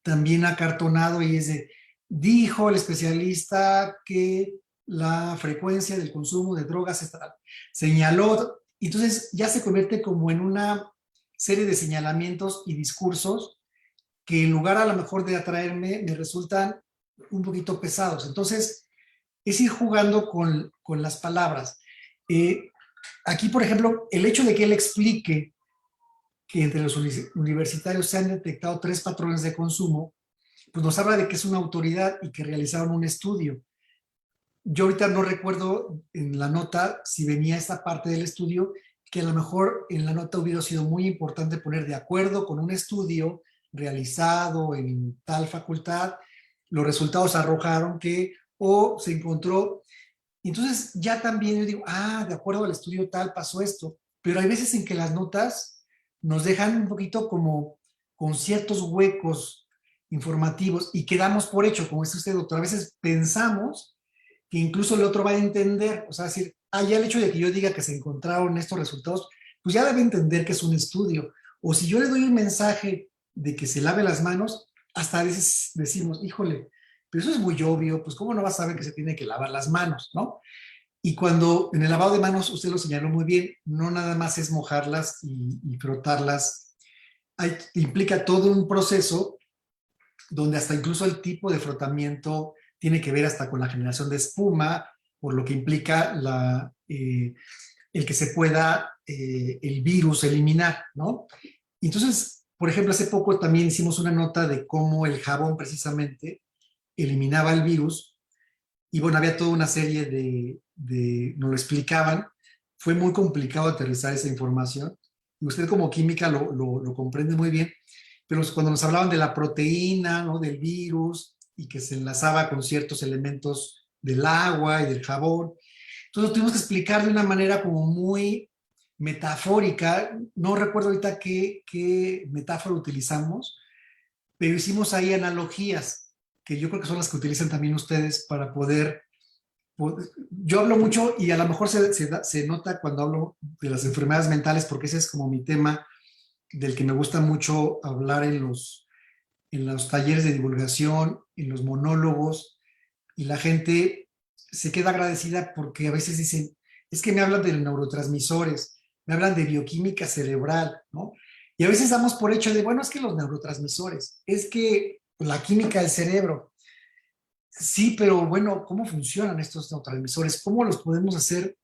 también acartonado y es de, dijo el especialista que la frecuencia del consumo de drogas está, señaló, entonces ya se convierte como en una serie de señalamientos y discursos que en lugar a lo mejor de atraerme, me resultan un poquito pesados. Entonces, es ir jugando con las palabras. Aquí, por ejemplo, el hecho de que él explique que entre los universitarios se han detectado 3 patrones de consumo, pues nos habla de que es una autoridad y que realizaron un estudio. Yo ahorita no recuerdo en la nota si venía esta parte del estudio, que a lo mejor en la nota hubiera sido muy importante poner de acuerdo con un estudio realizado en tal facultad, los resultados arrojaron que, o se encontró, entonces ya también yo digo, de acuerdo al estudio tal pasó esto, pero hay veces en que las notas nos dejan un poquito como con ciertos huecos informativos y quedamos por hecho, como dice usted, doctor, a veces pensamos que incluso el otro va a entender, o sea, decir, ya el hecho de que yo diga que se encontraron estos resultados, pues ya debe entender que es un estudio. O si yo le doy un mensaje de que se lave las manos, hasta a veces decimos, híjole, pero eso es muy obvio, pues cómo no va a saber que se tiene que lavar las manos, ¿no? Y cuando en el lavado de manos, usted lo señaló muy bien, no nada más es mojarlas y frotarlas, implica todo un proceso donde hasta incluso el tipo de frotamiento tiene que ver hasta con la generación de espuma, por lo que implica el que se pueda el virus eliminar, ¿no? Entonces, por ejemplo, hace poco también hicimos una nota de cómo el jabón precisamente eliminaba el virus y bueno, había toda una serie nos lo explicaban, fue muy complicado aterrizar esa información y usted como química lo comprende muy bien, pero cuando nos hablaban de la proteína, ¿no? Del virus y que se enlazaba con ciertos elementos del agua y del jabón, entonces lo tuvimos que explicar de una manera como muy metafórica, no recuerdo ahorita qué metáfora utilizamos, pero hicimos ahí analogías, que yo creo que son las que utilizan también ustedes para poder. Yo hablo mucho y a lo mejor se nota cuando hablo de las enfermedades mentales, porque ese es como mi tema del que me gusta mucho hablar en los talleres de divulgación, en los monólogos, y la gente se queda agradecida porque a veces dicen, es que me hablan de neurotransmisores, me hablan de bioquímica cerebral, ¿no? Y a veces damos por hecho de, bueno, es que los neurotransmisores, es que la química del cerebro. Sí, pero bueno, ¿cómo funcionan estos neurotransmisores? ¿Cómo los podemos hacer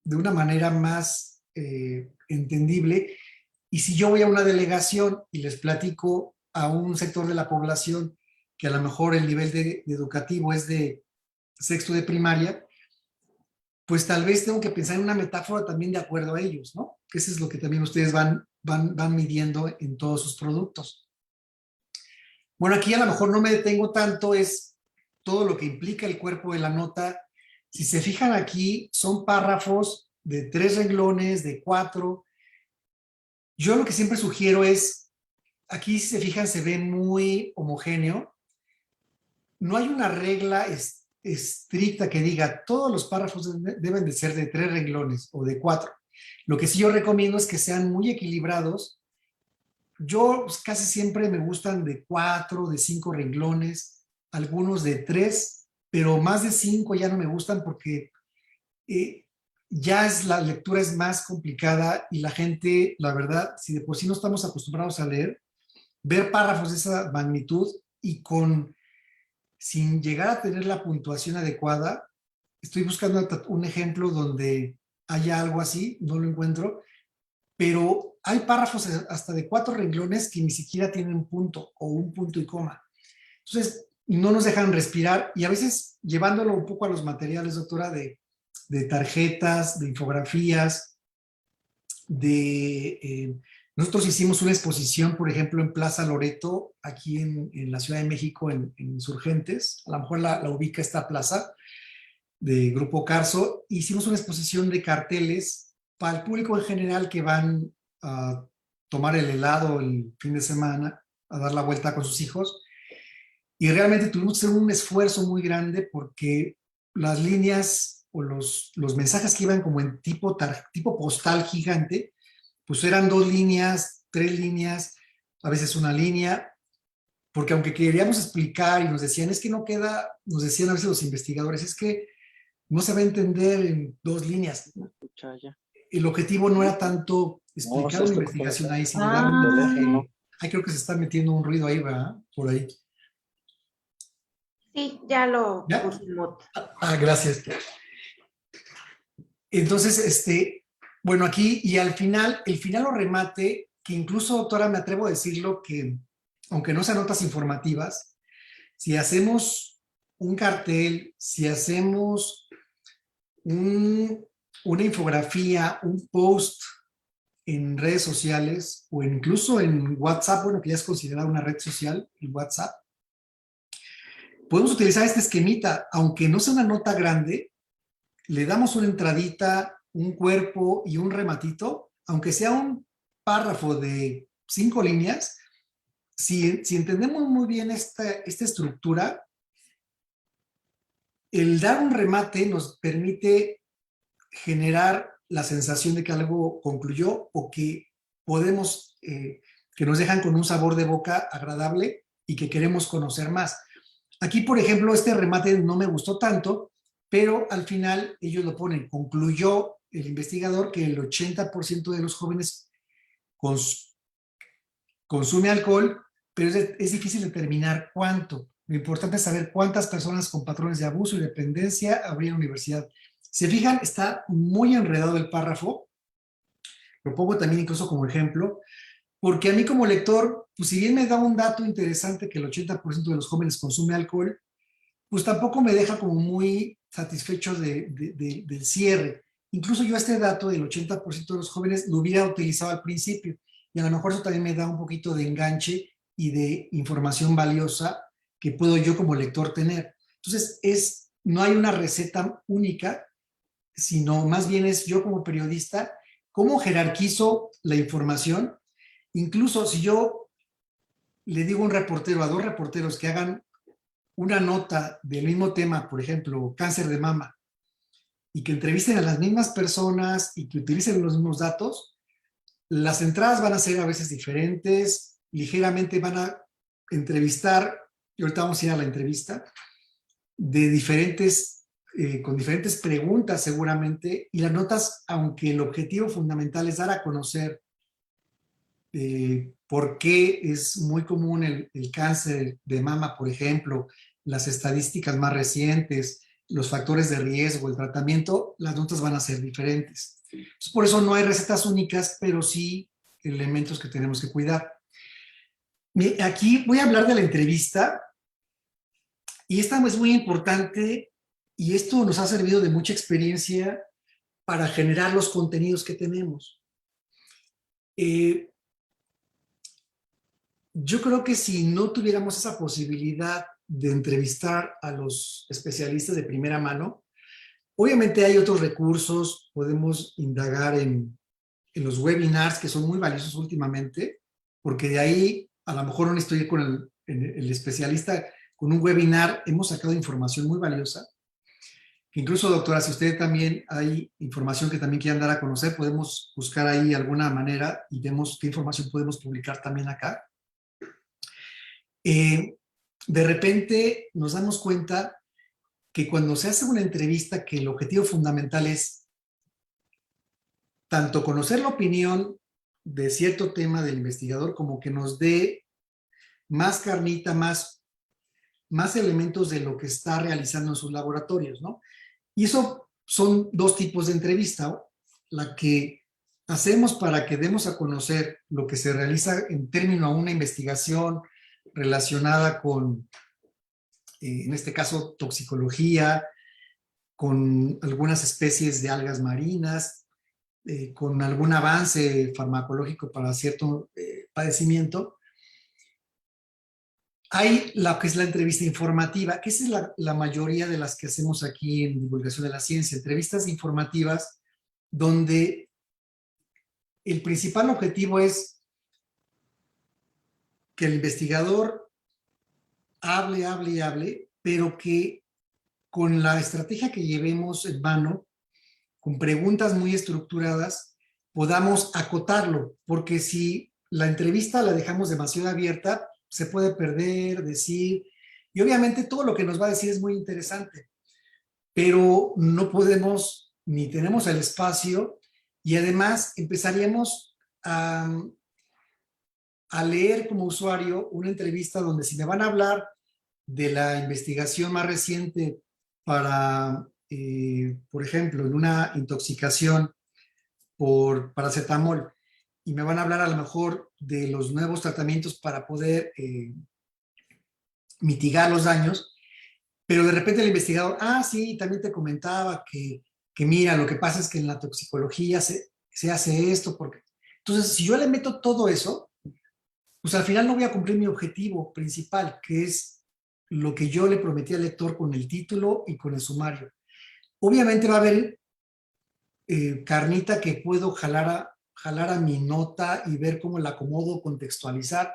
de una manera más entendible? Y si yo voy a una delegación y les platico a un sector de la población que a lo mejor el nivel de educativo es de sexto de primaria, pues tal vez tengo que pensar en una metáfora también de acuerdo a ellos, ¿no? Que eso es lo que también ustedes van midiendo en todos sus productos. Bueno, aquí a lo mejor no me detengo tanto, es todo lo que implica el cuerpo de la nota. Si se fijan aquí, son párrafos de 3 renglones, de 4. Yo lo que siempre sugiero es, aquí si se fijan se ve muy homogéneo. No hay una regla estricta que diga todos los párrafos deben de ser de 3 renglones o de 4. Lo que sí yo recomiendo es que sean muy equilibrados. Yo pues, casi siempre me gustan de 4, de 5 renglones, algunos de 3, pero más de 5 ya no me gustan porque la lectura es más complicada y la gente, la verdad, si de por sí no estamos acostumbrados a leer, ver párrafos de esa magnitud y sin llegar a tener la puntuación adecuada, estoy buscando un ejemplo donde haya algo así, no lo encuentro, pero hay párrafos hasta de 4 renglones que ni siquiera tienen punto o un punto y coma. Entonces, no nos dejan respirar y a veces llevándolo un poco a los materiales, doctora, de tarjetas, de infografías, nosotros hicimos una exposición, por ejemplo, en Plaza Loreto, aquí en la Ciudad de México, en Insurgentes. A lo mejor la ubica esta plaza de Grupo Carso. Hicimos una exposición de carteles para el público en general que van a tomar el helado el fin de semana, a dar la vuelta con sus hijos. Y realmente tuvimos que hacer un esfuerzo muy grande porque las líneas o los mensajes que iban como en tipo postal gigante, pues eran 2 líneas, 3 líneas, a veces una línea, porque aunque queríamos explicar y nos decían, es que no queda, nos decían a veces los investigadores, es que no se va a entender en 2 líneas. El objetivo no era tanto explicar una investigación ahí, sino dar un mensaje. Ay, creo que se está metiendo un ruido ahí, ¿verdad? Por ahí. Sí, ya lo ¿Ya? puse en mute. Gracias. Entonces, bueno, aquí y al final, el final o remate, que incluso, doctora, me atrevo a decirlo que, aunque no sean notas informativas, si hacemos un cartel, si hacemos una infografía, un post en redes sociales o incluso en WhatsApp, bueno, que ya es considerada una red social, el WhatsApp, podemos utilizar este esquemita, aunque no sea una nota grande, le damos una entradita, un cuerpo y un rematito, aunque sea un párrafo de 5 líneas, si entendemos muy bien esta estructura, el dar un remate nos permite generar la sensación de que algo concluyó o que podemos, que nos dejan con un sabor de boca agradable y que queremos conocer más. Aquí, por ejemplo, este remate no me gustó tanto, pero al final ellos lo ponen. Concluyó el investigador que el 80% de los jóvenes consume alcohol, pero es difícil determinar cuánto. Lo importante es saber cuántas personas con patrones de abuso y dependencia habría en la universidad. Se fijan, está muy enredado el párrafo. Lo pongo también incluso como ejemplo, porque a mí como lector, pues si bien me da un dato interesante que el 80% de los jóvenes consume alcohol, pues tampoco me deja como muy satisfecho del cierre. Incluso yo este dato del 80% de los jóvenes lo hubiera utilizado al principio y a lo mejor eso también me da un poquito de enganche y de información valiosa que puedo yo como lector tener. Entonces, no hay una receta única, sino más bien es yo como periodista, cómo jerarquizo la información. Incluso si yo le digo a un reportero, a 2 reporteros que hagan una nota del mismo tema, por ejemplo, cáncer de mama, y que entrevisten a las mismas personas y que utilicen los mismos datos, las entradas van a ser a veces diferentes, ligeramente van a entrevistar, y ahorita vamos a ir a la entrevista, con diferentes preguntas seguramente, y las notas, aunque el objetivo fundamental es dar a conocer por qué es muy común el cáncer de mama, por ejemplo, las estadísticas más recientes, los factores de riesgo, el tratamiento, las notas van a ser diferentes. Entonces, por eso no hay recetas únicas, pero sí elementos que tenemos que cuidar. Aquí voy a hablar de la entrevista y esta es muy importante y esto nos ha servido de mucha experiencia para generar los contenidos que tenemos. Yo creo que si no tuviéramos esa posibilidad de entrevistar a los especialistas de primera mano, obviamente hay otros recursos, podemos indagar en los webinars que son muy valiosos últimamente, porque de ahí a lo mejor no estoy con el especialista, con un webinar hemos sacado información muy valiosa. Incluso, doctora, si usted también hay información que también quieran dar a conocer, podemos buscar ahí alguna manera y vemos qué información podemos publicar también acá. De repente nos damos cuenta que cuando se hace una entrevista, que el objetivo fundamental es tanto conocer la opinión de cierto tema del investigador como que nos dé más carnita, más elementos de lo que está realizando en sus laboratorios, ¿no? Y eso son dos tipos de entrevista. La que hacemos para que demos a conocer lo que se realiza en término a una investigación relacionada con, en este caso, toxicología, con algunas especies de algas marinas, con algún avance farmacológico para cierto padecimiento. Hay lo que es la entrevista informativa, que esa es la mayoría de las que hacemos aquí en Divulgación de la Ciencia, entrevistas informativas donde el principal objetivo es que el investigador hable, pero que con la estrategia que llevemos en mano, con preguntas muy estructuradas, podamos acotarlo, porque si la entrevista la dejamos demasiado abierta, se puede perder, decir, y obviamente todo lo que nos va a decir es muy interesante, pero no podemos ni tenemos el espacio y además empezaríamos a leer como usuario una entrevista donde si me van a hablar de la investigación más reciente para, por ejemplo, en una intoxicación por paracetamol, y me van a hablar a lo mejor de los nuevos tratamientos para poder mitigar los daños, pero de repente el investigador, sí, también te comentaba que mira, lo que pasa es que en la toxicología se hace esto, porque... Entonces, si yo le meto todo eso, pues al final no voy a cumplir mi objetivo principal, que es lo que yo le prometí al lector con el título y con el sumario. Obviamente va a haber carnita que puedo jalar a mi nota y ver cómo la acomodo, contextualizar,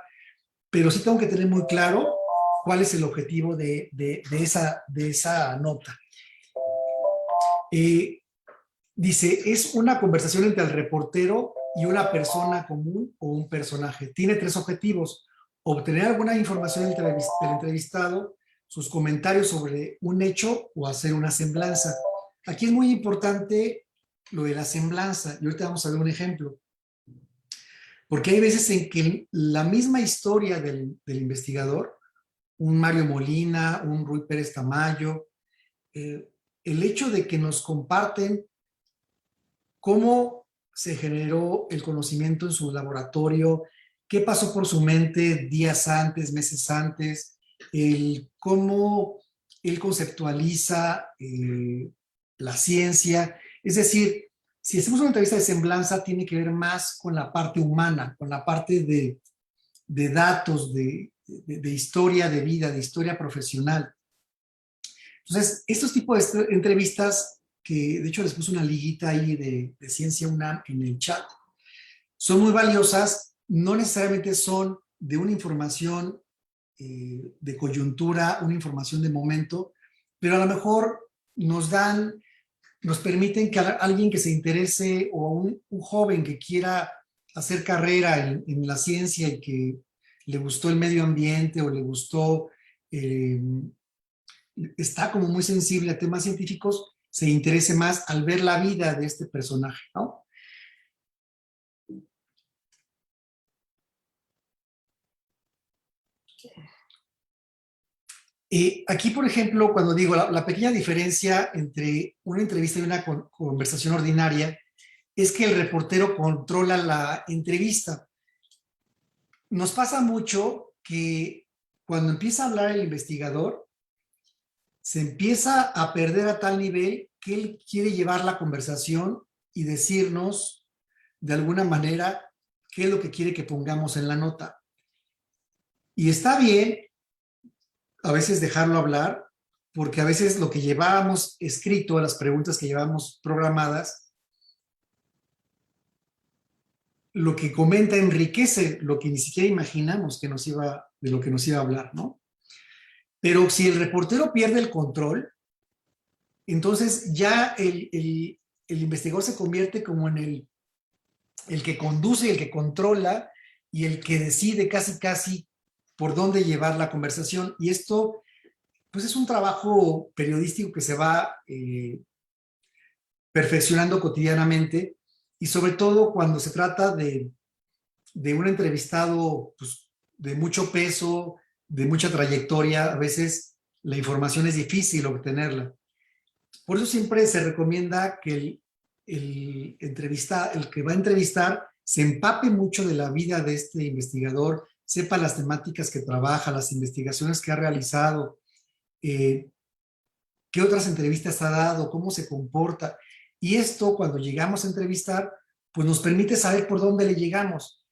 pero sí tengo que tener muy claro cuál es el objetivo de esa nota. Dice, es una conversación entre el reportero y una persona común o un personaje. Tiene 3 objetivos: obtener alguna información del entrevistado, sus comentarios sobre un hecho o hacer una semblanza. Aquí es muy importante lo de la semblanza, y ahorita vamos a ver un ejemplo. Porque hay veces en que la misma historia del investigador, un Mario Molina, un Rui Pérez Tamayo, el hecho de que nos comparten cómo se generó el conocimiento en su laboratorio, qué pasó por su mente días antes, meses antes, cómo él conceptualiza la ciencia. Es decir, si hacemos una entrevista de semblanza, tiene que ver más con la parte humana, con la parte de datos, de historia de vida, de historia profesional. Entonces, estos tipos de entrevistas, que de hecho les puse una liguita ahí de Ciencia UNAM en el chat, son muy valiosas, no necesariamente son de una información de coyuntura, una información de momento, pero a lo mejor nos permiten que alguien que se interese o un joven que quiera hacer carrera en la ciencia y que le gustó el medio ambiente o le gustó, está como muy sensible a temas científicos, se interese más al ver la vida de este personaje, ¿no? Aquí, por ejemplo, cuando digo la pequeña diferencia entre una entrevista y una conversación ordinaria es que el reportero controla la entrevista. Nos pasa mucho que cuando empieza a hablar el investigador, se empieza a perder a tal nivel que él quiere llevar la conversación y decirnos de alguna manera qué es lo que quiere que pongamos en la nota. Y está bien a veces dejarlo hablar, porque a veces lo que llevábamos escrito, las preguntas que llevábamos programadas, lo que comenta enriquece lo que ni siquiera imaginamos que de lo que nos iba a hablar, ¿no? Pero si el reportero pierde el control, entonces ya el investigador se convierte como en el que conduce, el que controla y el que decide casi por dónde llevar la conversación. Y esto, pues es un trabajo periodístico que se va perfeccionando cotidianamente, y sobre todo cuando se trata de un entrevistado pues, de mucho peso, de mucha trayectoria. A veces la información es difícil obtenerla. Por eso siempre se recomienda que el que va a entrevistar se empape mucho de la vida de este investigador, sepa las temáticas que trabaja, las investigaciones que ha realizado, qué otras entrevistas ha dado, cómo se comporta. Y esto, cuando llegamos a entrevistar, pues nos permite saber por dónde le llegamos,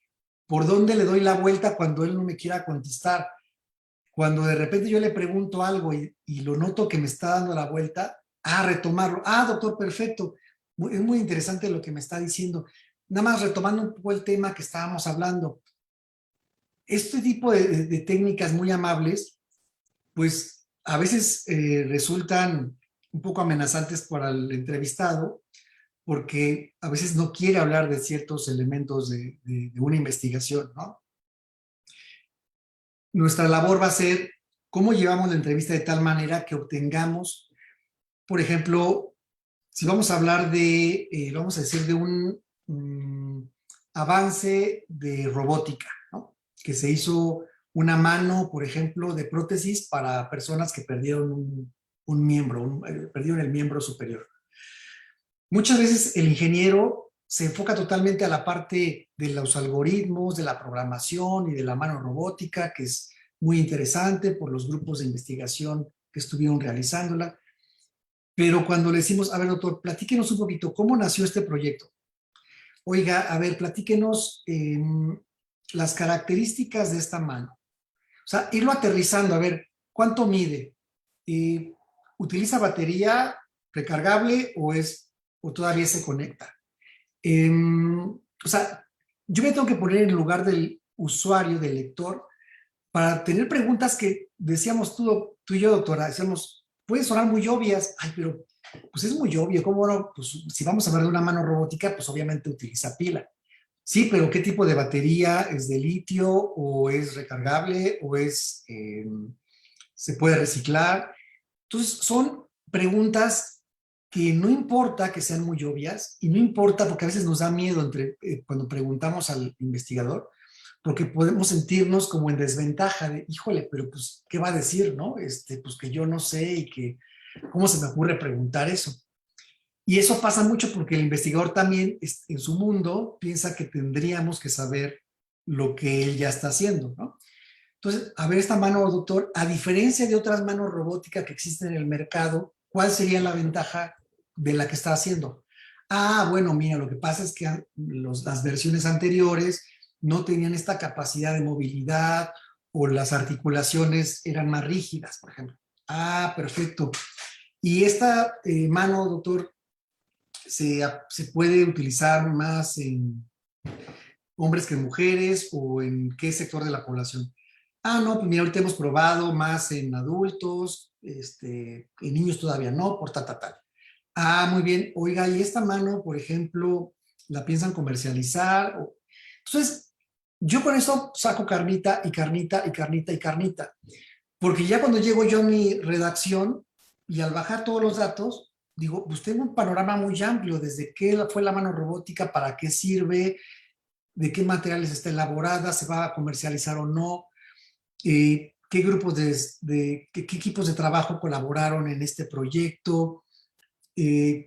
por dónde le doy la vuelta cuando él no me quiera contestar. Cuando de repente yo le pregunto algo y lo noto que me está dando la vuelta, retomarlo. Doctor, perfecto. Es muy interesante lo que me está diciendo. Nada más retomando un poco el tema que estábamos hablando. Este tipo de técnicas muy amables, pues a veces resultan un poco amenazantes para el entrevistado, porque a veces no quiere hablar de ciertos elementos de una investigación, ¿no? Nuestra labor va a ser cómo llevamos la entrevista de tal manera que obtengamos, por ejemplo, si vamos a hablar vamos a decir, de un avance de robótica, ¿no? Que se hizo una mano, por ejemplo, de prótesis para personas que perdieron un miembro, perdieron el miembro superior. Muchas veces el ingeniero se enfoca totalmente a la parte de los algoritmos, de la programación y de la mano robótica, que es muy interesante por los grupos de investigación que estuvieron realizándola. Pero cuando le decimos, a ver, doctor, platíquenos un poquito, ¿cómo nació este proyecto? Oiga, a ver, platíquenos las características de esta mano. O sea, irlo aterrizando, a ver, ¿cuánto mide? ¿Utiliza batería recargable o todavía se conecta? O sea, yo me tengo que poner en el lugar del usuario, del lector, para tener preguntas que decíamos tú y yo, doctora, decíamos, pueden sonar muy obvias, pero pues es muy obvio, ¿cómo no? Pues si vamos a hablar de una mano robótica, pues obviamente utiliza pila. Sí, pero ¿qué tipo de batería? ¿Es de litio o es recargable o se puede reciclar? Entonces son preguntas que no importa que sean muy obvias, y no importa porque a veces nos da miedo cuando preguntamos al investigador, porque podemos sentirnos como en desventaja de, híjole, pero pues, ¿qué va a decir, no? Pues que yo no sé y que, ¿cómo se me ocurre preguntar eso? Y eso pasa mucho porque el investigador también en su mundo piensa que tendríamos que saber lo que él ya está haciendo, ¿no? Entonces, a ver, esta mano, doctor, a diferencia de otras manos robóticas que existen en el mercado, ¿cuál sería la ventaja de la que está haciendo? Bueno, mira, lo que pasa es que las versiones anteriores no tenían esta capacidad de movilidad, o las articulaciones eran más rígidas, por ejemplo. Perfecto. Y esta mano, doctor, se puede utilizar más en hombres que en mujeres, o en qué sector de la población. No, pues mira, ahorita hemos probado más en adultos, en niños todavía no, por tal. Muy bien. Oiga, y esta mano, por ejemplo, ¿la piensan comercializar? Entonces, yo con eso saco carnita y carnita y carnita y carnita. Porque ya cuando llego yo a mi redacción y al bajar todos los datos, digo, pues tengo un panorama muy amplio, desde qué fue la mano robótica, para qué sirve, de qué materiales está elaborada, se va a comercializar o no, qué grupos qué equipos de trabajo colaboraron en este proyecto,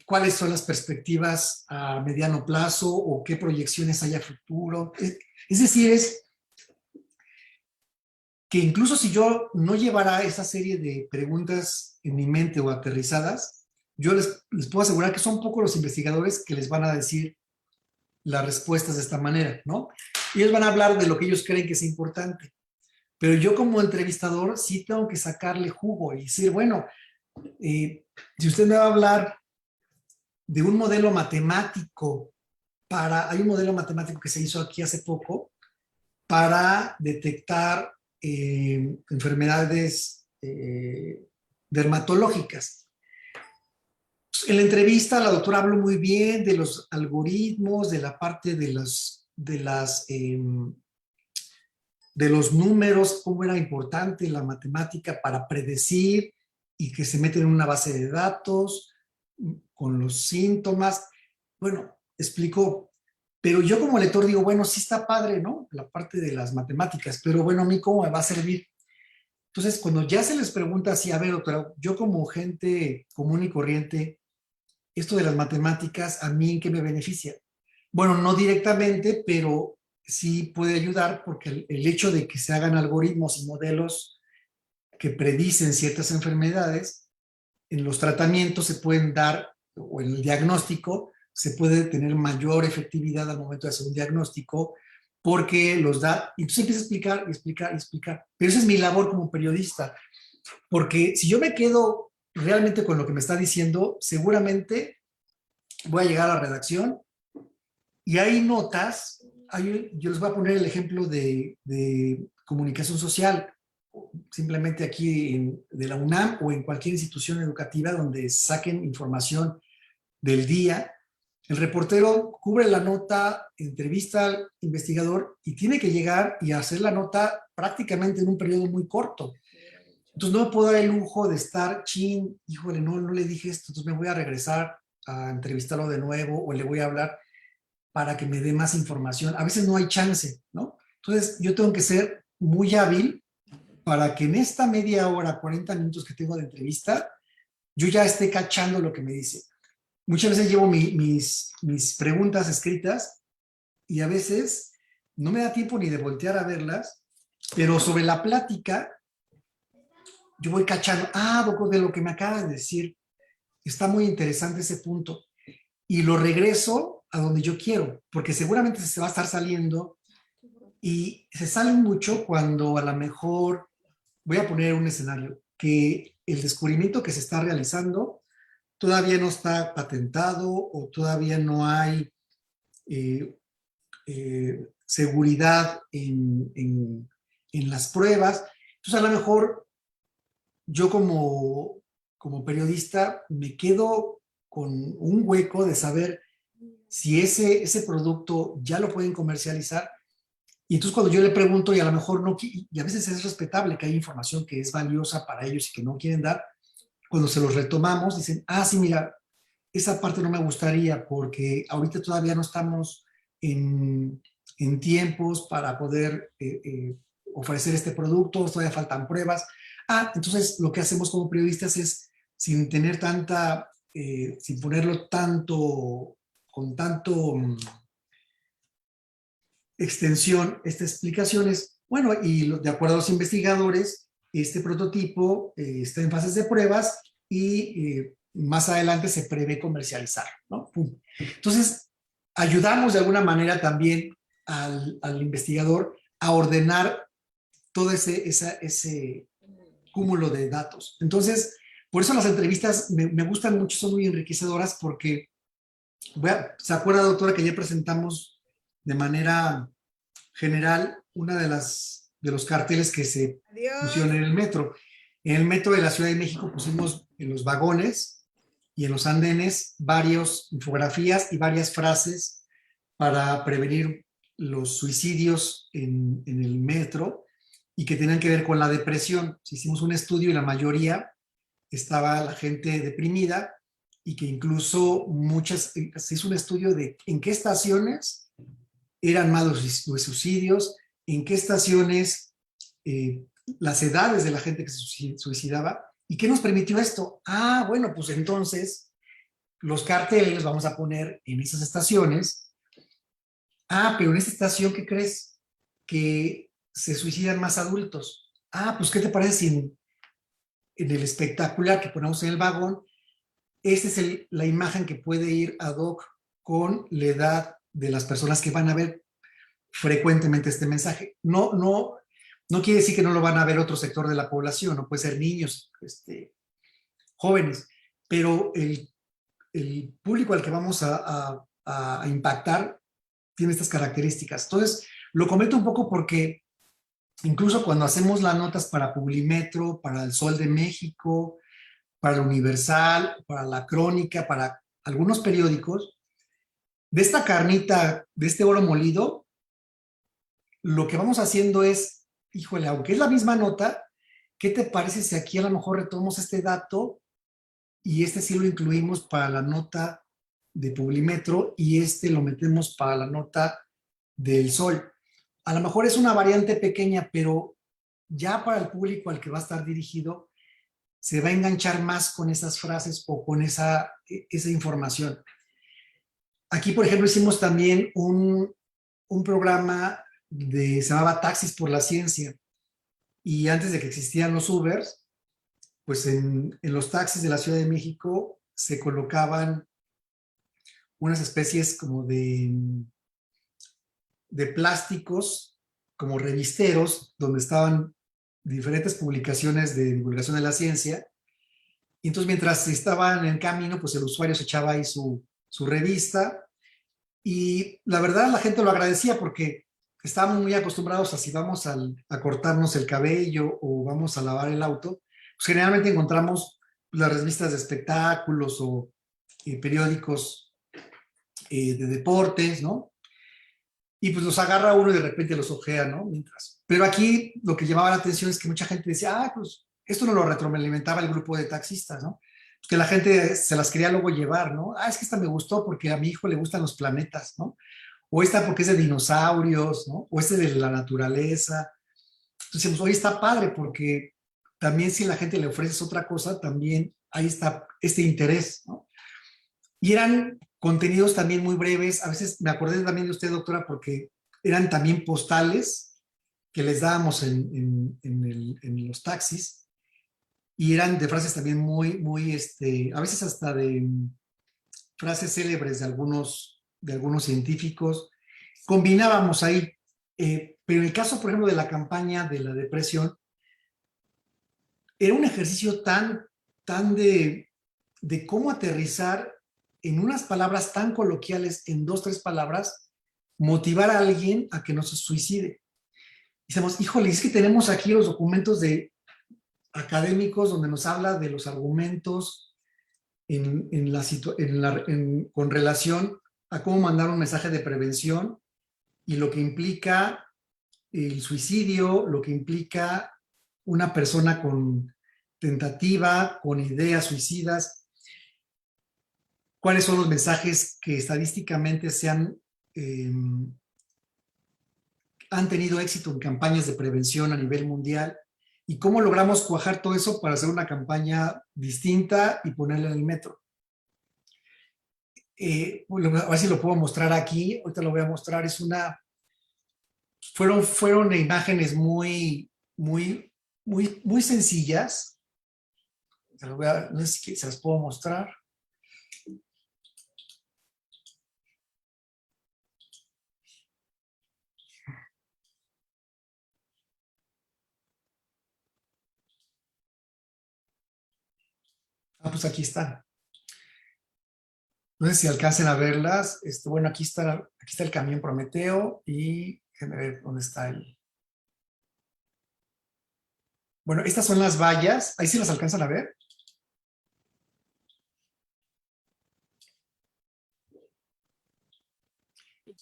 cuáles son las perspectivas a mediano plazo o qué proyecciones hay a futuro. Es decir, es que incluso si yo no llevara esa serie de preguntas en mi mente o aterrizadas, yo les puedo asegurar que son pocos los investigadores que les van a decir las respuestas de esta manera, ¿no? Ellos van a hablar de lo que ellos creen que es importante. pero yo como entrevistador sí tengo que sacarle jugo y decir, bueno, si usted me va a hablar de un modelo matemático hay un modelo matemático que se hizo aquí hace poco para detectar enfermedades dermatológicas. En la entrevista la doctora habló muy bien de los algoritmos, de la parte de los números, cómo era importante la matemática para predecir y que se meten en una base de datos con los síntomas. Bueno, explicó. Pero yo como lector digo, bueno, sí está padre, ¿no? La parte de las matemáticas, pero bueno, a mí cómo me va a servir. Entonces, cuando ya se les pregunta así, a ver, doctora, yo como gente común y corriente, esto de las matemáticas, ¿a mí en qué me beneficia? Bueno, no directamente, pero sí puede ayudar porque el hecho de que se hagan algoritmos y modelos que predicen ciertas enfermedades, en los tratamientos se pueden dar, o en el diagnóstico, se puede tener mayor efectividad al momento de hacer un diagnóstico porque los da, y entonces empieza a explicar y explicar y explicar. Pero esa es mi labor como periodista, porque si yo me quedo realmente con lo que me está diciendo, seguramente voy a llegar a la redacción y hay notas, yo les voy a poner el ejemplo de comunicación social, simplemente aquí de la UNAM o en cualquier institución educativa donde saquen información del día. El reportero cubre la nota, entrevista al investigador y tiene que llegar y hacer la nota prácticamente en un periodo muy corto. Entonces no me puedo dar el lujo de estar, híjole, no le dije esto, entonces me voy a regresar a entrevistarlo de nuevo o le voy a hablar para que me dé más información. A veces no hay chance, ¿no? Entonces yo tengo que ser muy hábil para que en esta media hora, 40 minutos que tengo de entrevista, yo ya esté cachando lo que me dice. Muchas veces llevo mis preguntas escritas y a veces no me da tiempo ni de voltear a verlas, pero sobre la plática yo voy cachando, doctor, de lo que me acaba de decir, está muy interesante ese punto. Y lo regreso a donde yo quiero, porque seguramente se va a estar saliendo y se salen mucho cuando a lo mejor, voy a poner un escenario, que el descubrimiento que se está realizando todavía no está patentado o todavía no hay seguridad en las pruebas. Entonces, a lo mejor yo como periodista me quedo con un hueco de saber si ese producto ya lo pueden comercializar. Y entonces cuando yo le pregunto y a lo mejor no, y a veces es respetable que hay información que es valiosa para ellos y que no quieren dar, cuando se los retomamos dicen, sí, mira, esa parte no me gustaría porque ahorita todavía no estamos en tiempos para poder ofrecer este producto, todavía faltan pruebas. Entonces lo que hacemos como periodistas es, sin tener sin ponerlo con tanto extensión, estas explicaciones, bueno, y de acuerdo a los investigadores, este prototipo está en fases de pruebas y más adelante se prevé comercializar, ¿no? ¡Pum! Entonces, ayudamos de alguna manera también al investigador a ordenar todo ese cúmulo de datos. Entonces, por eso las entrevistas me gustan mucho, son muy enriquecedoras porque, ¿se acuerda, doctora, que ya presentamos de manera general una de los carteles que se pusieron en el metro? En el metro de la Ciudad de México pusimos en los vagones y en los andenes varias infografías y varias frases para prevenir los suicidios en el metro y que tenían que ver con la depresión. Hicimos un estudio y la mayoría estaba la gente deprimida y que incluso se hizo un estudio de en qué estaciones eran más los suicidios, en qué estaciones las edades de la gente que se suicidaba. ¿Y qué nos permitió esto? Bueno, pues entonces los carteles los vamos a poner en esas estaciones. Pero en esta estación, ¿qué crees? Que se suicidan más adultos. Pues ¿qué te parece si en el espectacular que ponemos en el vagón, esta es la imagen que puede ir ad hoc con la edad de las personas que van a ver frecuentemente este mensaje? No, No quiere decir que no lo van a ver otro sector de la población, no puede ser niños, jóvenes, pero el público al que vamos a impactar tiene estas características. Entonces, lo comento un poco porque incluso cuando hacemos las notas para Publimetro, para El Sol de México, para el Universal, para la Crónica, para algunos periódicos, de esta carnita, de este oro molido, lo que vamos haciendo es, híjole, aunque es la misma nota, ¿qué te parece si aquí a lo mejor retomamos este dato y este sí lo incluimos para la nota de Publimetro y este lo metemos para la nota del Sol? A lo mejor es una variante pequeña, pero ya para el público al que va a estar dirigido, se va a enganchar más con esas frases o con esa información. Aquí, por ejemplo, hicimos también un programa se llamaba Taxis por la Ciencia. Y antes de que existían los Ubers, pues en los taxis de la Ciudad de México se colocaban unas especies como de plásticos, como revisteros, donde estaban diferentes publicaciones de divulgación de la ciencia. Y entonces mientras estaban en camino, pues el usuario se echaba ahí su revista. Y la verdad la gente lo agradecía porque estábamos muy acostumbrados a si vamos a cortarnos el cabello o vamos a lavar el auto, pues generalmente encontramos las revistas de espectáculos o periódicos de deportes, ¿no? Y pues los agarra uno y de repente los ojea, ¿no? Mientras. Pero aquí lo que llamaba la atención es que mucha gente decía, pues esto no lo retroalimentaba el grupo de taxistas, ¿no? Que la gente se las quería luego llevar, ¿no? Es que esta me gustó porque a mi hijo le gustan los planetas, ¿no? O esta porque es de dinosaurios, ¿no? O este de la naturaleza. Entonces decimos, oye, está padre porque también si la gente le ofreces otra cosa, también ahí está este interés, ¿no? Y eran contenidos también muy breves. A veces me acordé también de usted, doctora, porque eran también postales que les dábamos en los taxis y eran de frases también muy, a veces hasta de frases célebres de algunos científicos. Combinábamos ahí, pero en el caso, por ejemplo, de la campaña de la depresión, era un ejercicio tan de cómo aterrizar en unas palabras tan coloquiales, en 2, 3 palabras, motivar a alguien a que no se suicide. Decimos, híjole, es que tenemos aquí los documentos de académicos donde nos habla de los argumentos con relación a cómo mandar un mensaje de prevención y lo que implica el suicidio, lo que implica una persona con tentativa, con ideas suicidas, cuáles son los mensajes que estadísticamente han tenido éxito en campañas de prevención a nivel mundial y cómo logramos cuajar todo eso para hacer una campaña distinta y ponerla en el metro. A ver si lo puedo mostrar aquí, ahorita lo voy a mostrar, fueron imágenes muy sencillas. No sé si se las puedo mostrar. Pues aquí están. No sé si alcancen a verlas. Bueno, aquí está el camión Prometeo y déjenme ver dónde está el. Bueno, estas son las vallas. Ahí sí las alcanzan a ver.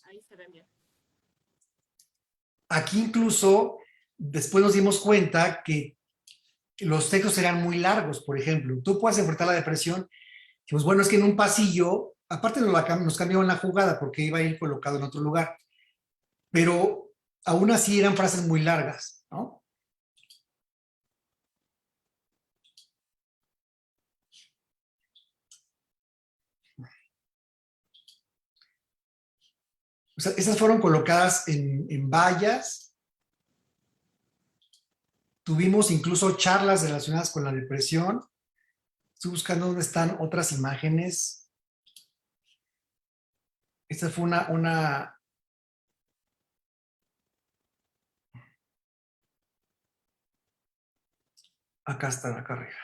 Ahí se ven bien. Aquí incluso después nos dimos cuenta que los textos eran muy largos, por ejemplo. Tú puedes enfrentar la depresión. Pues bueno, es que en un pasillo, aparte nos cambiaron la jugada porque iba a ir colocado en otro lugar, pero aún así eran frases muy largas, ¿no? O sea, esas fueron colocadas en vallas. Tuvimos incluso charlas relacionadas con la depresión. Estoy buscando dónde están otras imágenes. Esta fue Acá está la carrera.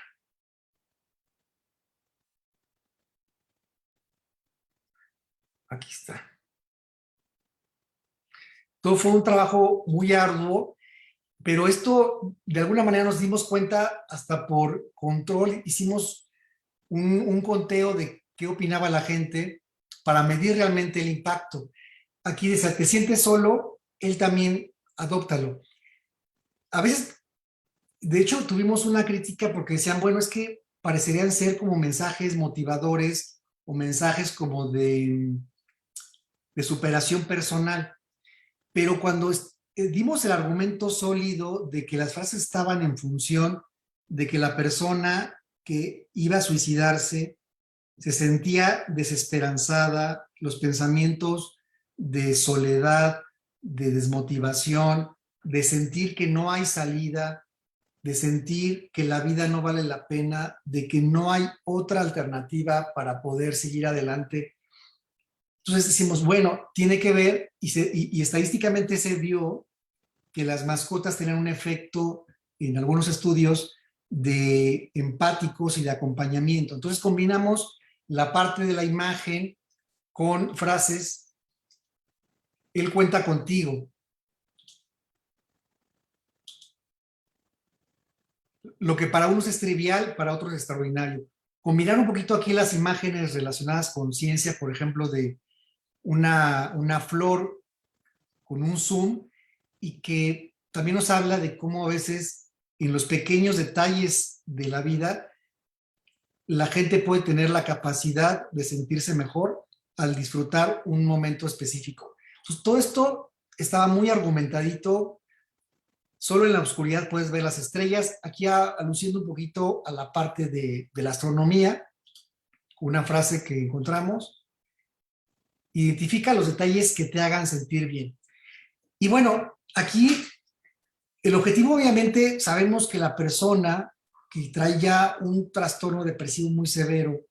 Aquí está. Todo fue un trabajo muy arduo, pero esto de alguna manera nos dimos cuenta hasta por control. Hicimos un conteo de qué opinaba la gente para medir realmente el impacto. Aquí dice, te sientes solo, él también, adóptalo. A veces, de hecho, tuvimos una crítica porque decían, bueno, es que parecerían ser como mensajes motivadores o mensajes como de superación personal. Pero cuando dimos el argumento sólido de que las frases estaban en función de que la persona que iba a suicidarse se sentía desesperanzada, los pensamientos de soledad, de desmotivación, de sentir que no hay salida, de sentir que la vida no vale la pena, de que no hay otra alternativa para poder seguir adelante. Entonces decimos, bueno, tiene que ver, y estadísticamente se vio que las mascotas tenían un efecto en algunos estudios de empáticos y de acompañamiento. Entonces combinamos la parte de la imagen con frases, él cuenta contigo. Lo que para unos es trivial, para otros es extraordinario. Combinar un poquito aquí las imágenes relacionadas con ciencia, por ejemplo, de una flor con un zoom, y que también nos habla de cómo a veces en los pequeños detalles de la vida la gente puede tener la capacidad de sentirse mejor al disfrutar un momento específico. Entonces, todo esto estaba muy argumentadito. Solo en la oscuridad puedes ver las estrellas. Aquí aluciendo un poquito a la parte de la astronomía, una frase que encontramos: identifica los detalles que te hagan sentir bien. Y bueno, aquí el objetivo, obviamente, sabemos que la persona que trae ya un trastorno depresivo muy severo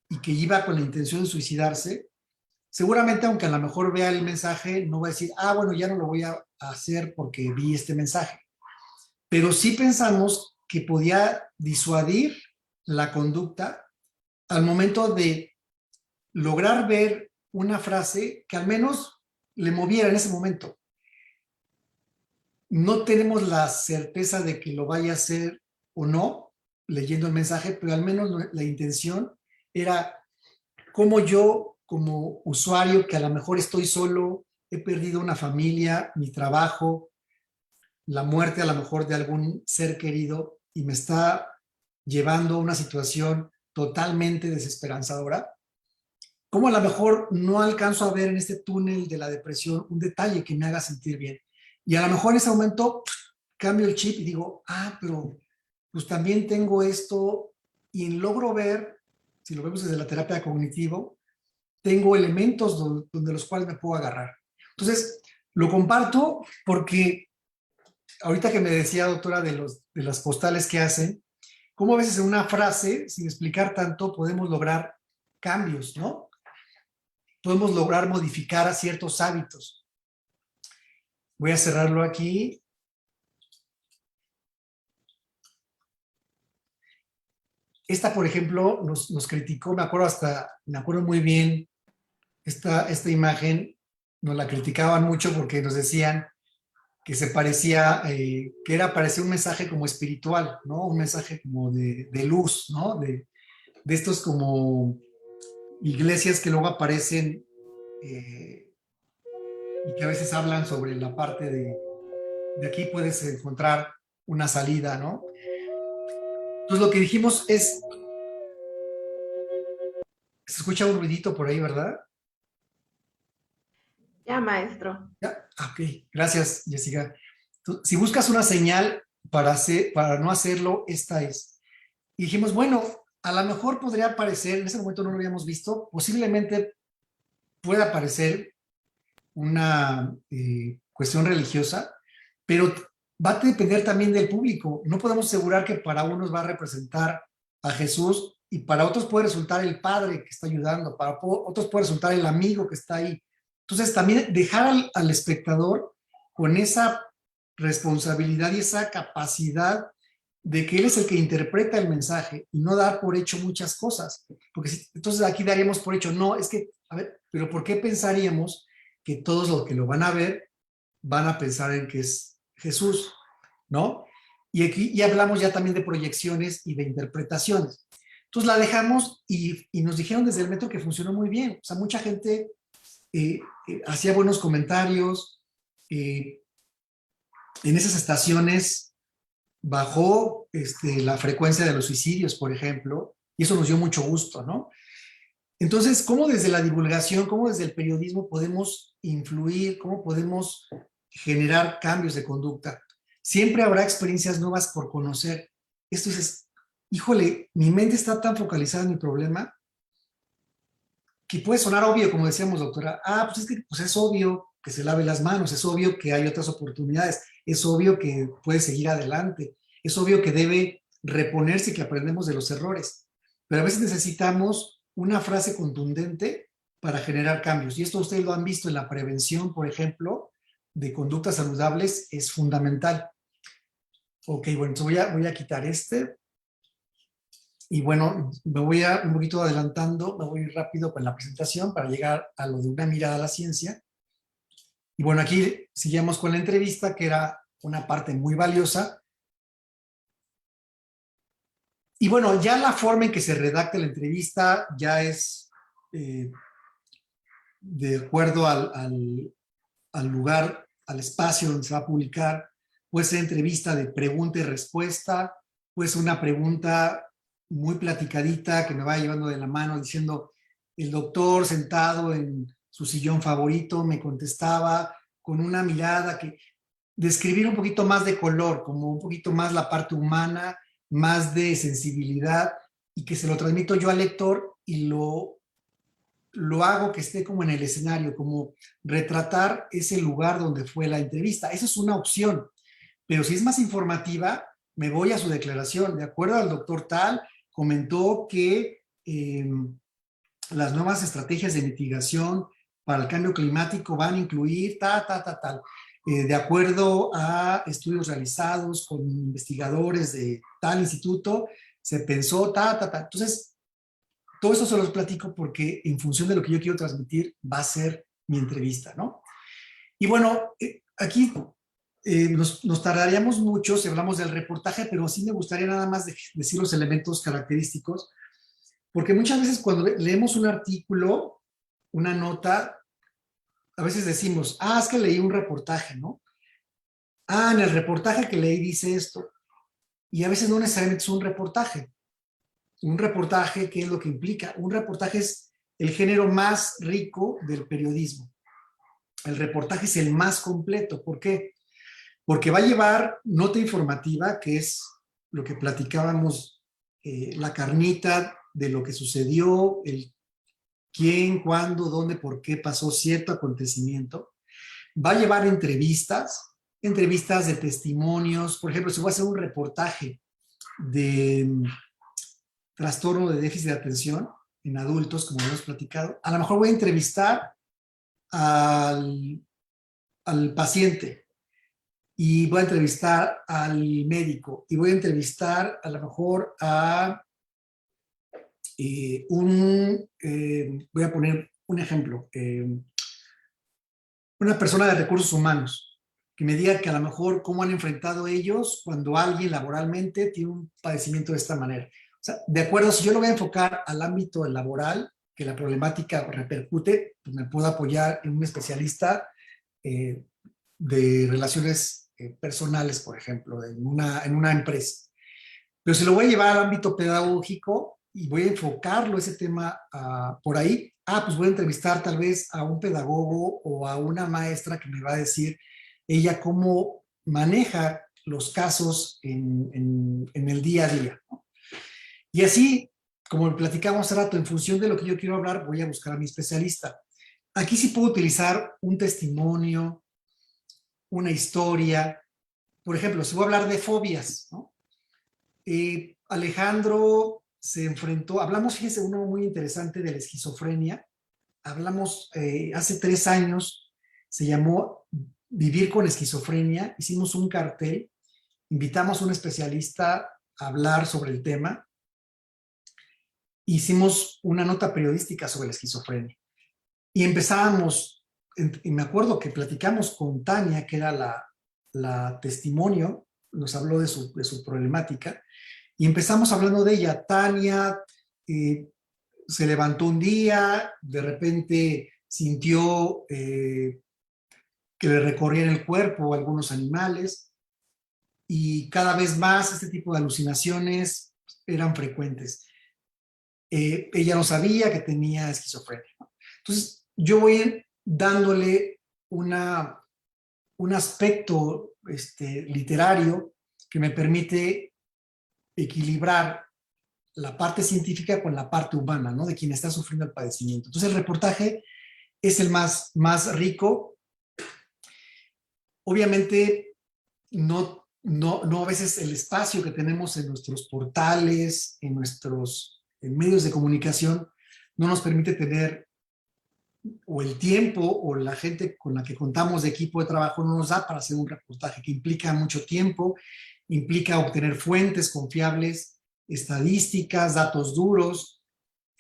y que iba con la intención de suicidarse, seguramente, aunque a lo mejor vea el mensaje, no va a decir, bueno, ya no lo voy a hacer porque vi este mensaje. Pero sí pensamos que podía disuadir la conducta al momento de lograr ver una frase que al menos le moviera en ese momento. No tenemos la certeza de que lo vaya a hacer o no, leyendo el mensaje, pero al menos la intención era cómo yo, como usuario, que a lo mejor estoy solo, he perdido una familia, mi trabajo, la muerte a lo mejor de algún ser querido, y me está llevando a una situación totalmente desesperanzadora, cómo a lo mejor no alcanzo a ver en este túnel de la depresión un detalle que me haga sentir bien. Y a lo mejor en ese momento cambio el chip y digo, pero pues también tengo esto, y logro ver, si lo vemos desde la terapia cognitivo, tengo elementos donde los cuales me puedo agarrar. Entonces, lo comparto porque ahorita que me decía, doctora, de las postales que hacen, cómo a veces en una frase, sin explicar tanto, podemos lograr cambios, ¿no? Podemos lograr modificar ciertos hábitos. Voy a cerrarlo aquí. Esta, por ejemplo, nos criticó, me acuerdo muy bien, esta imagen nos la criticaban mucho porque nos decían que se parecía, parecía un mensaje como espiritual, ¿no? Un mensaje como de luz, ¿no? De estos como iglesias que luego aparecen y que a veces hablan sobre la parte de aquí puedes encontrar una salida, ¿no? Entonces lo que dijimos es, se escucha un ruidito por ahí, ¿verdad? Ya, maestro. Ya, ok, gracias, Jessica. Si buscas una señal para no hacerlo, esta es. Y dijimos, bueno, a lo mejor podría aparecer, en ese momento no lo habíamos visto, posiblemente pueda aparecer una cuestión religiosa, pero va a depender también del público. No podemos asegurar que para unos va a representar a Jesús y para otros puede resultar el padre que está ayudando, para otros puede resultar el amigo que está ahí. Entonces también dejar al espectador con esa responsabilidad y esa capacidad de que él es el que interpreta el mensaje y no dar por hecho muchas cosas. Porque entonces aquí daríamos por hecho, no, es que, a ver, pero ¿por qué pensaríamos que todos los que lo van a ver van a pensar en que es Jesús, ¿no? Y aquí ya hablamos ya también de proyecciones y de interpretaciones. Entonces la dejamos y nos dijeron desde el metro que funcionó muy bien. O sea, mucha gente hacía buenos comentarios. En esas estaciones bajó la frecuencia de los suicidios, por ejemplo, y eso nos dio mucho gusto, ¿no? Entonces, ¿cómo desde la divulgación, cómo desde el periodismo podemos influir, cómo podemos generar cambios de conducta? Siempre habrá experiencias nuevas por conocer. Esto es, híjole, mi mente está tan focalizada en mi problema que puede sonar obvio, como decíamos, doctora. Pues es que pues es obvio que se lave las manos, es obvio que hay otras oportunidades, es obvio que puede seguir adelante, es obvio que debe reponerse y que aprendemos de los errores. Pero a veces necesitamos una frase contundente para generar cambios. Y esto ustedes lo han visto en la prevención, por ejemplo, de conductas saludables, es fundamental. Ok, bueno, entonces voy a quitar este. Y bueno, me voy un poquito adelantando, me voy rápido con la presentación para llegar a lo de una mirada a la ciencia. Y bueno, aquí seguimos con la entrevista, que era una parte muy valiosa. Y bueno, ya la forma en que se redacta la entrevista ya es de acuerdo al lugar, al espacio donde se va a publicar. Puede ser entrevista de pregunta y respuesta, puede ser una pregunta muy platicadita que me va llevando de la mano diciendo, el doctor sentado en su sillón favorito me contestaba con una mirada que describir un poquito más de color, como un poquito más la parte humana, más de sensibilidad, y que se lo transmito yo al lector y lo hago que esté como en el escenario, como retratar ese lugar donde fue la entrevista. Esa es una opción, pero si es más informativa, me voy a su declaración. De acuerdo al doctor tal, comentó que las nuevas estrategias de mitigación para el cambio climático van a incluir tal. De acuerdo a estudios realizados con investigadores de tal instituto, se pensó Entonces, todo eso se los platico porque en función de lo que yo quiero transmitir va a ser mi entrevista, ¿no? Y bueno, aquí nos tardaríamos mucho si hablamos del reportaje, pero sí me gustaría nada más decir los elementos característicos, porque muchas veces cuando leemos un artículo, una nota, a veces decimos, es que leí un reportaje, ¿no? En el reportaje que leí dice esto. Y a veces no necesariamente es un reportaje. Un reportaje, ¿qué es lo que implica? Un reportaje es el género más rico del periodismo. El reportaje es el más completo. ¿Por qué? Porque va a llevar nota informativa, que es lo que platicábamos, la carnita de lo que sucedió, el quién, cuándo, dónde, por qué pasó cierto acontecimiento. Va a llevar entrevistas de testimonios. Por ejemplo, si voy a hacer un reportaje de trastorno de déficit de atención en adultos, como hemos platicado, a lo mejor voy a entrevistar al paciente y voy a entrevistar al médico y voy a entrevistar a lo mejor a voy a poner un ejemplo, una persona de recursos humanos que me diga que a lo mejor cómo han enfrentado ellos cuando alguien laboralmente tiene un padecimiento de esta manera. O sea, de acuerdo, si yo lo voy a enfocar al ámbito laboral, que la problemática repercute, pues me puedo apoyar en un especialista de relaciones personales, por ejemplo, en una empresa. Pero si lo voy a llevar al ámbito pedagógico y voy a enfocarlo ese tema por ahí, pues voy a entrevistar tal vez a un pedagogo o a una maestra que me va a decir ella cómo maneja los casos en el día a día, ¿no? Y así, como platicamos hace rato, en función de lo que yo quiero hablar, voy a buscar a mi especialista. Aquí sí puedo utilizar un testimonio, una historia. Por ejemplo, si voy a hablar de fobias, ¿no? Alejandro se enfrentó, hablamos, fíjense, uno muy interesante de la esquizofrenia. Hablamos hace 3 años, se llamó Vivir con esquizofrenia. Hicimos un cartel invitamos a un especialista a hablar sobre el tema. Hicimos una nota periodística sobre la esquizofrenia. Y empezábamos, y me acuerdo que platicamos con Tania, que era la testimonio, nos habló de su problemática, y empezamos hablando de ella. Tania se levantó un día, de repente sintió que le recorrían el cuerpo algunos animales, y cada vez más este tipo de alucinaciones eran frecuentes. Ella no sabía que tenía esquizofrenia. Entonces, yo voy dándole un aspecto literario que me permite equilibrar la parte científica con la parte humana, ¿no? De quien está sufriendo el padecimiento. Entonces, el reportaje es el más rico. Obviamente, no a veces el espacio que tenemos en nuestros portales, en nuestros medios de comunicación, no nos permite tener, o el tiempo o la gente con la que contamos de equipo de trabajo no nos da para hacer un reportaje que implica mucho tiempo, implica obtener fuentes confiables, estadísticas, datos duros,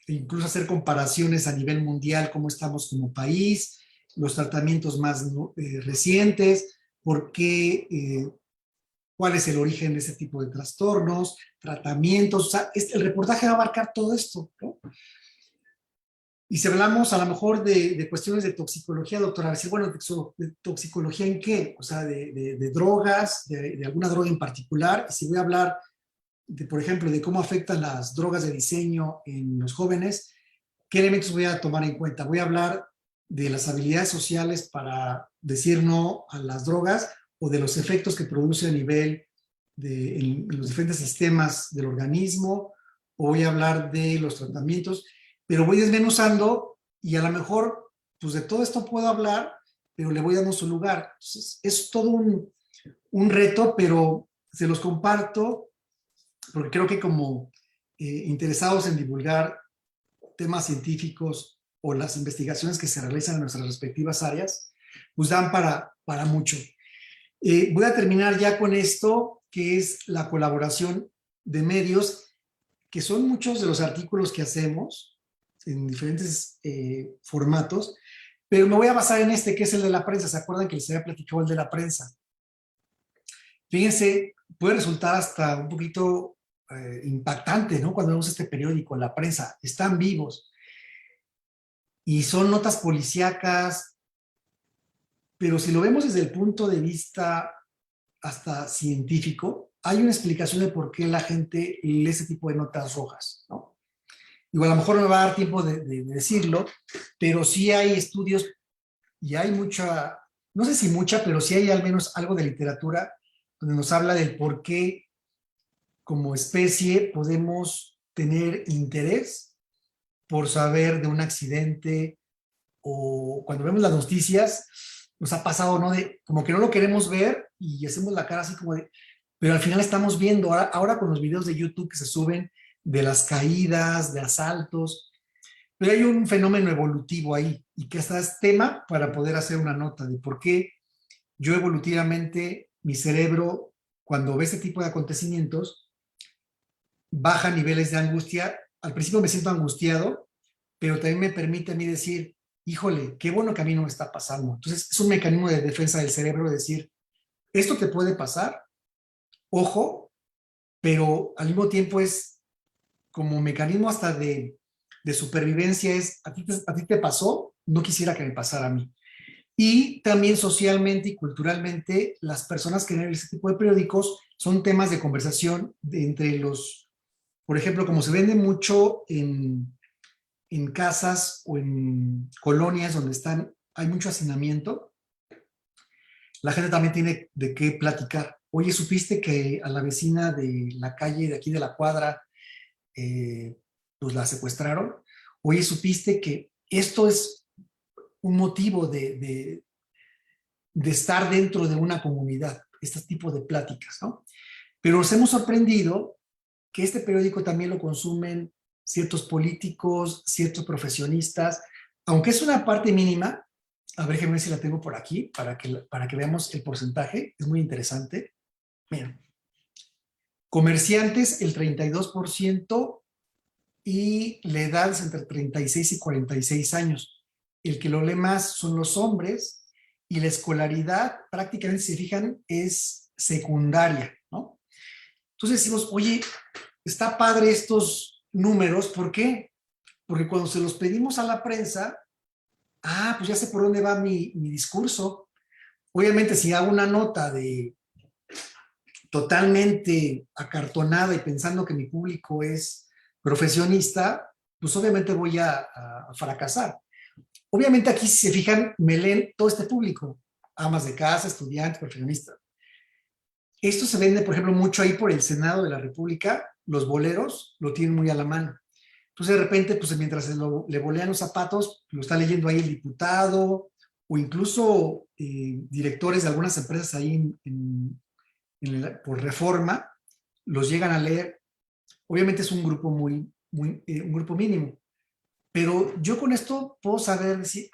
e incluso hacer comparaciones a nivel mundial, cómo estamos como país, los tratamientos más recientes, por qué, cuál es el origen de ese tipo de trastornos, tratamientos. O sea, el reportaje va a abarcar todo esto, ¿no? Y si hablamos a lo mejor de cuestiones de toxicología, doctora, decir, bueno, ¿de toxicología en qué? O sea, de drogas, de alguna droga en particular. Y si voy a hablar, por ejemplo, de cómo afectan las drogas de diseño en los jóvenes, ¿qué elementos voy a tomar en cuenta? Voy a hablar de las habilidades sociales para decir no a las drogas, o de los efectos que produce a nivel en los diferentes sistemas del organismo, o voy a hablar de los tratamientos, pero voy desmenuzando, y a lo mejor, pues de todo esto puedo hablar, pero le voy dando su lugar. Entonces, es todo un reto, pero se los comparto, porque creo que como interesados en divulgar temas científicos o las investigaciones que se realizan en nuestras respectivas áreas, pues dan para mucho. Voy a terminar ya con esto, que es la colaboración de medios, que son muchos de los artículos que hacemos en diferentes formatos, pero me voy a basar en este, que es el de la prensa. ¿Se acuerdan que les había platicado el de la prensa? Fíjense, puede resultar hasta un poquito impactante, ¿no? Cuando vemos este periódico, la prensa, están vivos y son notas policíacas, pero si lo vemos desde el punto de vista hasta científico, hay una explicación de por qué la gente lee ese tipo de notas rojas, ¿no? Igual a lo mejor no me va a dar tiempo de decirlo, pero sí hay estudios y hay mucha, no sé si mucha, pero sí hay al menos algo de literatura donde nos habla del por qué como especie podemos tener interés por saber de un accidente, o cuando vemos las noticias nos ha pasado, ¿no? De como que no lo queremos ver y hacemos la cara así como de, pero al final estamos viendo, ahora con los videos de YouTube que se suben de las caídas, de asaltos, pero hay un fenómeno evolutivo ahí, y que hasta es tema para poder hacer una nota de por qué yo evolutivamente, mi cerebro, cuando ve este tipo de acontecimientos, baja niveles de angustia. Al principio me siento angustiado, pero también me permite a mí decir, híjole, qué bueno que a mí no me está pasando. Entonces es un mecanismo de defensa del cerebro de decir, esto te puede pasar, ojo, pero al mismo tiempo es como mecanismo hasta de supervivencia, es, a ti te pasó, no quisiera que me pasara a mí. Y también socialmente y culturalmente, las personas que leen este tipo de periódicos son temas de conversación entre los, por ejemplo, como se vende mucho en casas o en colonias donde hay mucho hacinamiento, la gente también tiene de qué platicar. Oye, ¿supiste que a la vecina de la calle de aquí de la cuadra pues la secuestraron? Oye, ¿supiste que esto es un motivo de estar dentro de una comunidad? Este tipo de pláticas, ¿no? Pero nos hemos sorprendido que este periódico también lo consumen ciertos políticos, ciertos profesionistas, aunque es una parte mínima. A ver, déjenme ver si la tengo por aquí para que veamos el porcentaje. Es muy interesante. Miren, Comerciantes, el 32%, y la edad es entre 36 y 46 años. El que lo lee más son los hombres, y la escolaridad, prácticamente, si se fijan, es secundaria, ¿no? Entonces decimos, oye, está padre estos números, ¿por qué? Porque cuando se los pedimos a la prensa, pues ya sé por dónde va mi discurso. Obviamente, si hago una nota de totalmente acartonada y pensando que mi público es profesionista, pues obviamente voy a fracasar. Obviamente aquí, si se fijan, me leen todo este público, amas de casa, estudiantes, profesionistas. Esto se vende, por ejemplo, mucho ahí por el Senado de la República, los boleros lo tienen muy a la mano. Entonces, de repente, pues mientras le bolean los zapatos, lo está leyendo ahí el diputado o incluso directores de algunas empresas ahí por Reforma, los llegan a leer. Obviamente es un grupo un grupo mínimo. Pero yo con esto puedo saber decir,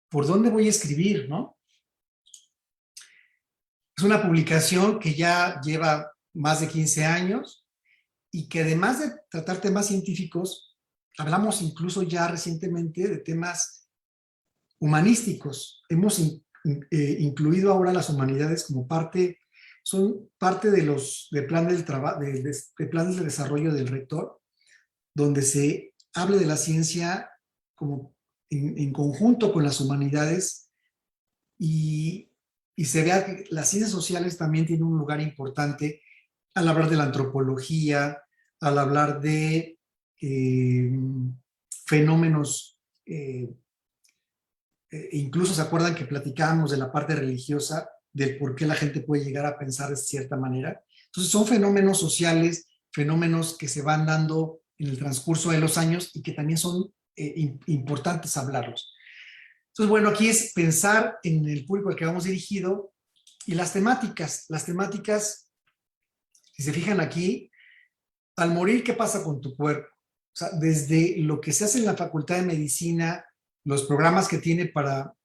¿por dónde voy a escribir, no? Es una publicación que ya lleva más de 15 años y que además de tratar temas científicos, hablamos incluso ya recientemente de temas humanísticos. Hemos incluido ahora las humanidades como son parte de del plan del desarrollo del rector, donde se habla de la ciencia como en conjunto con las humanidades y se vea que las ciencias sociales también tienen un lugar importante al hablar de la antropología, al hablar de fenómenos, incluso se acuerdan que platicábamos de la parte religiosa, del por qué la gente puede llegar a pensar de cierta manera. Entonces son fenómenos sociales, fenómenos que se van dando en el transcurso de los años y que también son importantes hablarlos. Entonces, bueno, aquí es pensar en el público al que vamos dirigido y las temáticas. Las temáticas, si se fijan aquí, al morir, ¿qué pasa con tu cuerpo? O sea, desde lo que se hace en la Facultad de Medicina, los programas que tiene para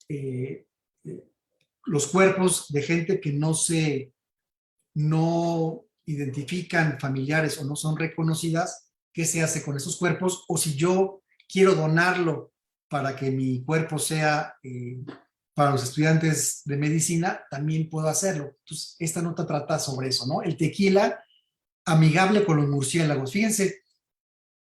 los cuerpos de gente que no identifican familiares o no son reconocidas, ¿qué se hace con esos cuerpos? O si yo quiero donarlo para que mi cuerpo sea para los estudiantes de medicina, también puedo hacerlo. Entonces, esta nota trata sobre eso, ¿no? El tequila amigable con los murciélagos. Fíjense,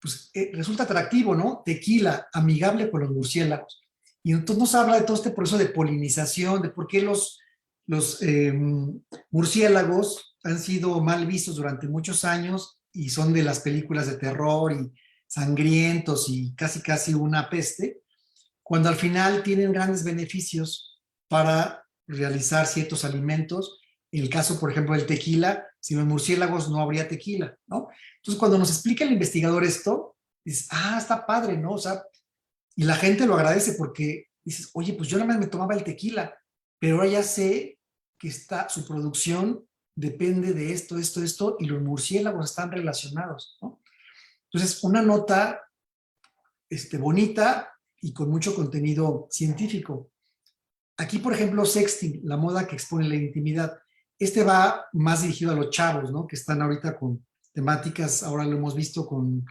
pues resulta atractivo, ¿no? Tequila amigable con los murciélagos. Y entonces nos habla de todo este proceso de polinización, de por qué los murciélagos han sido mal vistos durante muchos años y son de las películas de terror y sangrientos y casi una peste, cuando al final tienen grandes beneficios para realizar ciertos alimentos. En el caso, por ejemplo, del tequila, sin los murciélagos no habría tequila, ¿no? Entonces, cuando nos explica el investigador esto, dices, está padre, ¿no? O sea, y la gente lo agradece porque dices, oye, pues yo nada más me tomaba el tequila, pero ahora ya sé que su producción depende de esto, y los murciélagos están relacionados, ¿no? Entonces, una nota bonita y con mucho contenido científico. Aquí, por ejemplo, sexting, la moda que expone la intimidad. Va más dirigido a los chavos, ¿no? Que están ahorita con temáticas, ahora lo hemos visto con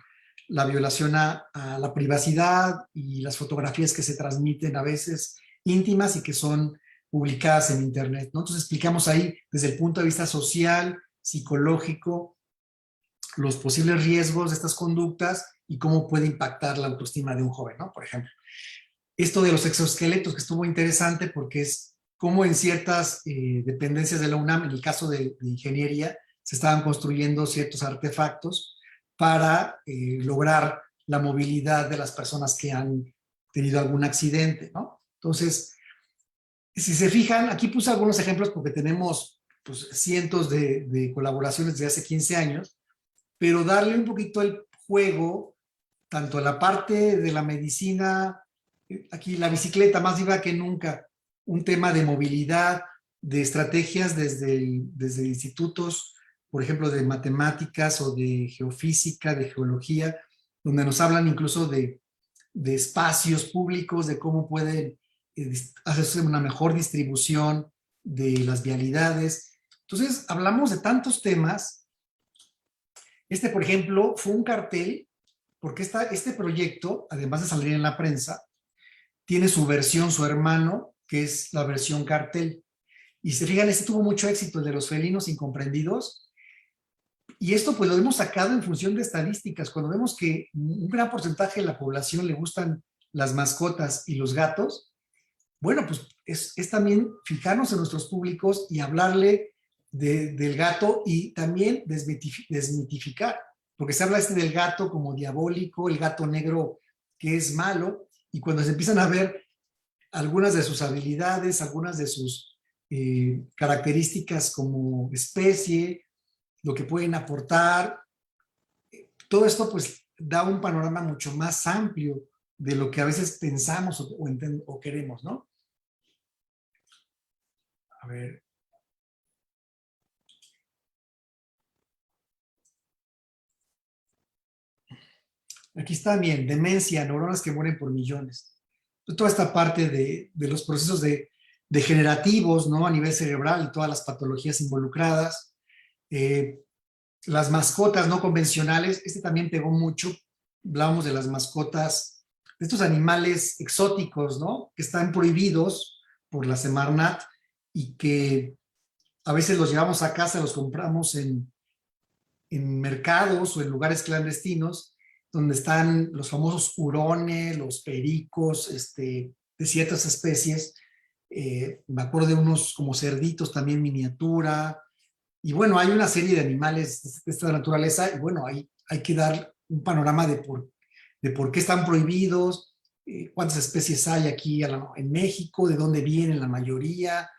la violación a la privacidad y las fotografías que se transmiten a veces íntimas y que son publicadas en internet, ¿no? Entonces explicamos ahí desde el punto de vista social, psicológico, los posibles riesgos de estas conductas y cómo puede impactar la autoestima de un joven, ¿no? Por ejemplo, esto de los exoesqueletos, que estuvo interesante porque es como en ciertas dependencias de la UNAM, en el caso de ingeniería, se estaban construyendo ciertos artefactos para lograr la movilidad de las personas que han tenido algún accidente, ¿no? Entonces, si se fijan, aquí puse algunos ejemplos porque tenemos pues, cientos de colaboraciones desde hace 15 años, pero darle un poquito el juego, tanto a la parte de la medicina, aquí la bicicleta más viva que nunca, un tema de movilidad, de estrategias desde institutos, por ejemplo, de matemáticas o de geofísica, de geología, donde nos hablan incluso de espacios públicos, de cómo pueden hacerse una mejor distribución de las vialidades. Entonces, hablamos de tantos temas Este, por ejemplo, fue un cartel, porque este proyecto, además de salir en la prensa, tiene su versión, su hermano, que es la versión cartel. Y se fijan, este tuvo mucho éxito, el de los felinos incomprendidos. Y esto pues lo hemos sacado en función de estadísticas. Cuando vemos que un gran porcentaje de la población le gustan las mascotas y los gatos, bueno, pues es también fijarnos en nuestros públicos y hablarle del gato y también desmitificar, porque se habla del gato como diabólico, el gato negro que es malo, y cuando se empiezan a ver algunas de sus habilidades, algunas de sus características como especie, lo que pueden aportar, todo esto pues da un panorama mucho más amplio de lo que a veces pensamos o queremos, ¿no? A ver. Aquí está bien, demencia, neuronas que mueren por millones. Toda esta parte de los procesos degenerativos, ¿no? A nivel cerebral y todas las patologías involucradas. Las mascotas no convencionales, este también pegó mucho. Hablábamos de las mascotas, de estos animales exóticos, ¿no? Que están prohibidos por la Semarnat y que a veces los llevamos a casa, los compramos en mercados o en lugares clandestinos, donde están los famosos hurones, los pericos, de ciertas especies. Me acuerdo de unos como cerditos también miniatura. Y bueno, hay una serie de animales de esta naturaleza y bueno, hay que dar un panorama de por qué están prohibidos, cuántas especies hay aquí en México, de dónde vienen la mayoría.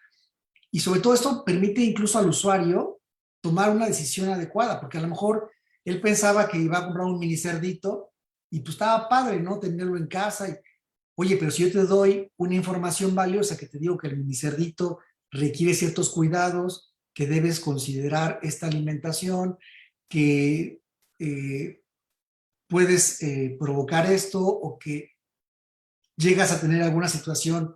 Y sobre todo esto permite incluso al usuario tomar una decisión adecuada, porque a lo mejor él pensaba que iba a comprar un mini cerdito y pues estaba padre, ¿no? Tenerlo en casa. Oye, pero si yo te doy una información valiosa que te digo que el mini cerdito requiere ciertos cuidados, que debes considerar esta alimentación, que puedes provocar esto o que llegas a tener alguna situación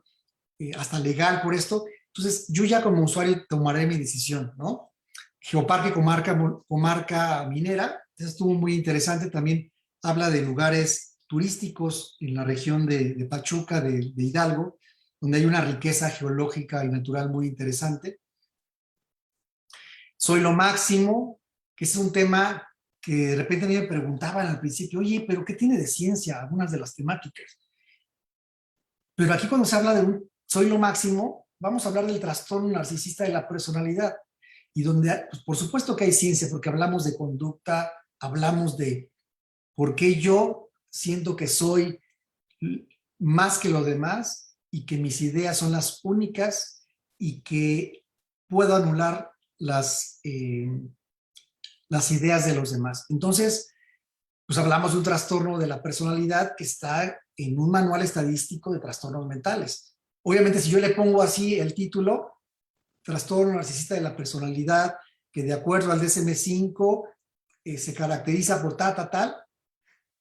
hasta legal por esto, entonces yo ya como usuario tomaré mi decisión, ¿no? Geoparque Comarca Minera, eso estuvo muy interesante, también habla de lugares turísticos en la región de Pachuca, de Hidalgo, donde hay una riqueza geológica y natural muy interesante. Soy lo máximo, que es un tema que de repente a mí me preguntaban al principio, oye, pero ¿qué tiene de ciencia algunas de las temáticas? Pero aquí cuando se habla de un soy lo máximo, vamos a hablar del trastorno narcisista de la personalidad. Y donde, pues, por supuesto que hay ciencia, porque hablamos de conducta, hablamos de por qué yo siento que soy más que lo demás y que mis ideas son las únicas y que puedo anular las ideas de los demás. Entonces, pues hablamos de un trastorno de la personalidad que está en un manual estadístico de trastornos mentales. Obviamente, si yo le pongo así el título, trastorno narcisista de la personalidad, que de acuerdo al DSM-5 se caracteriza por tal,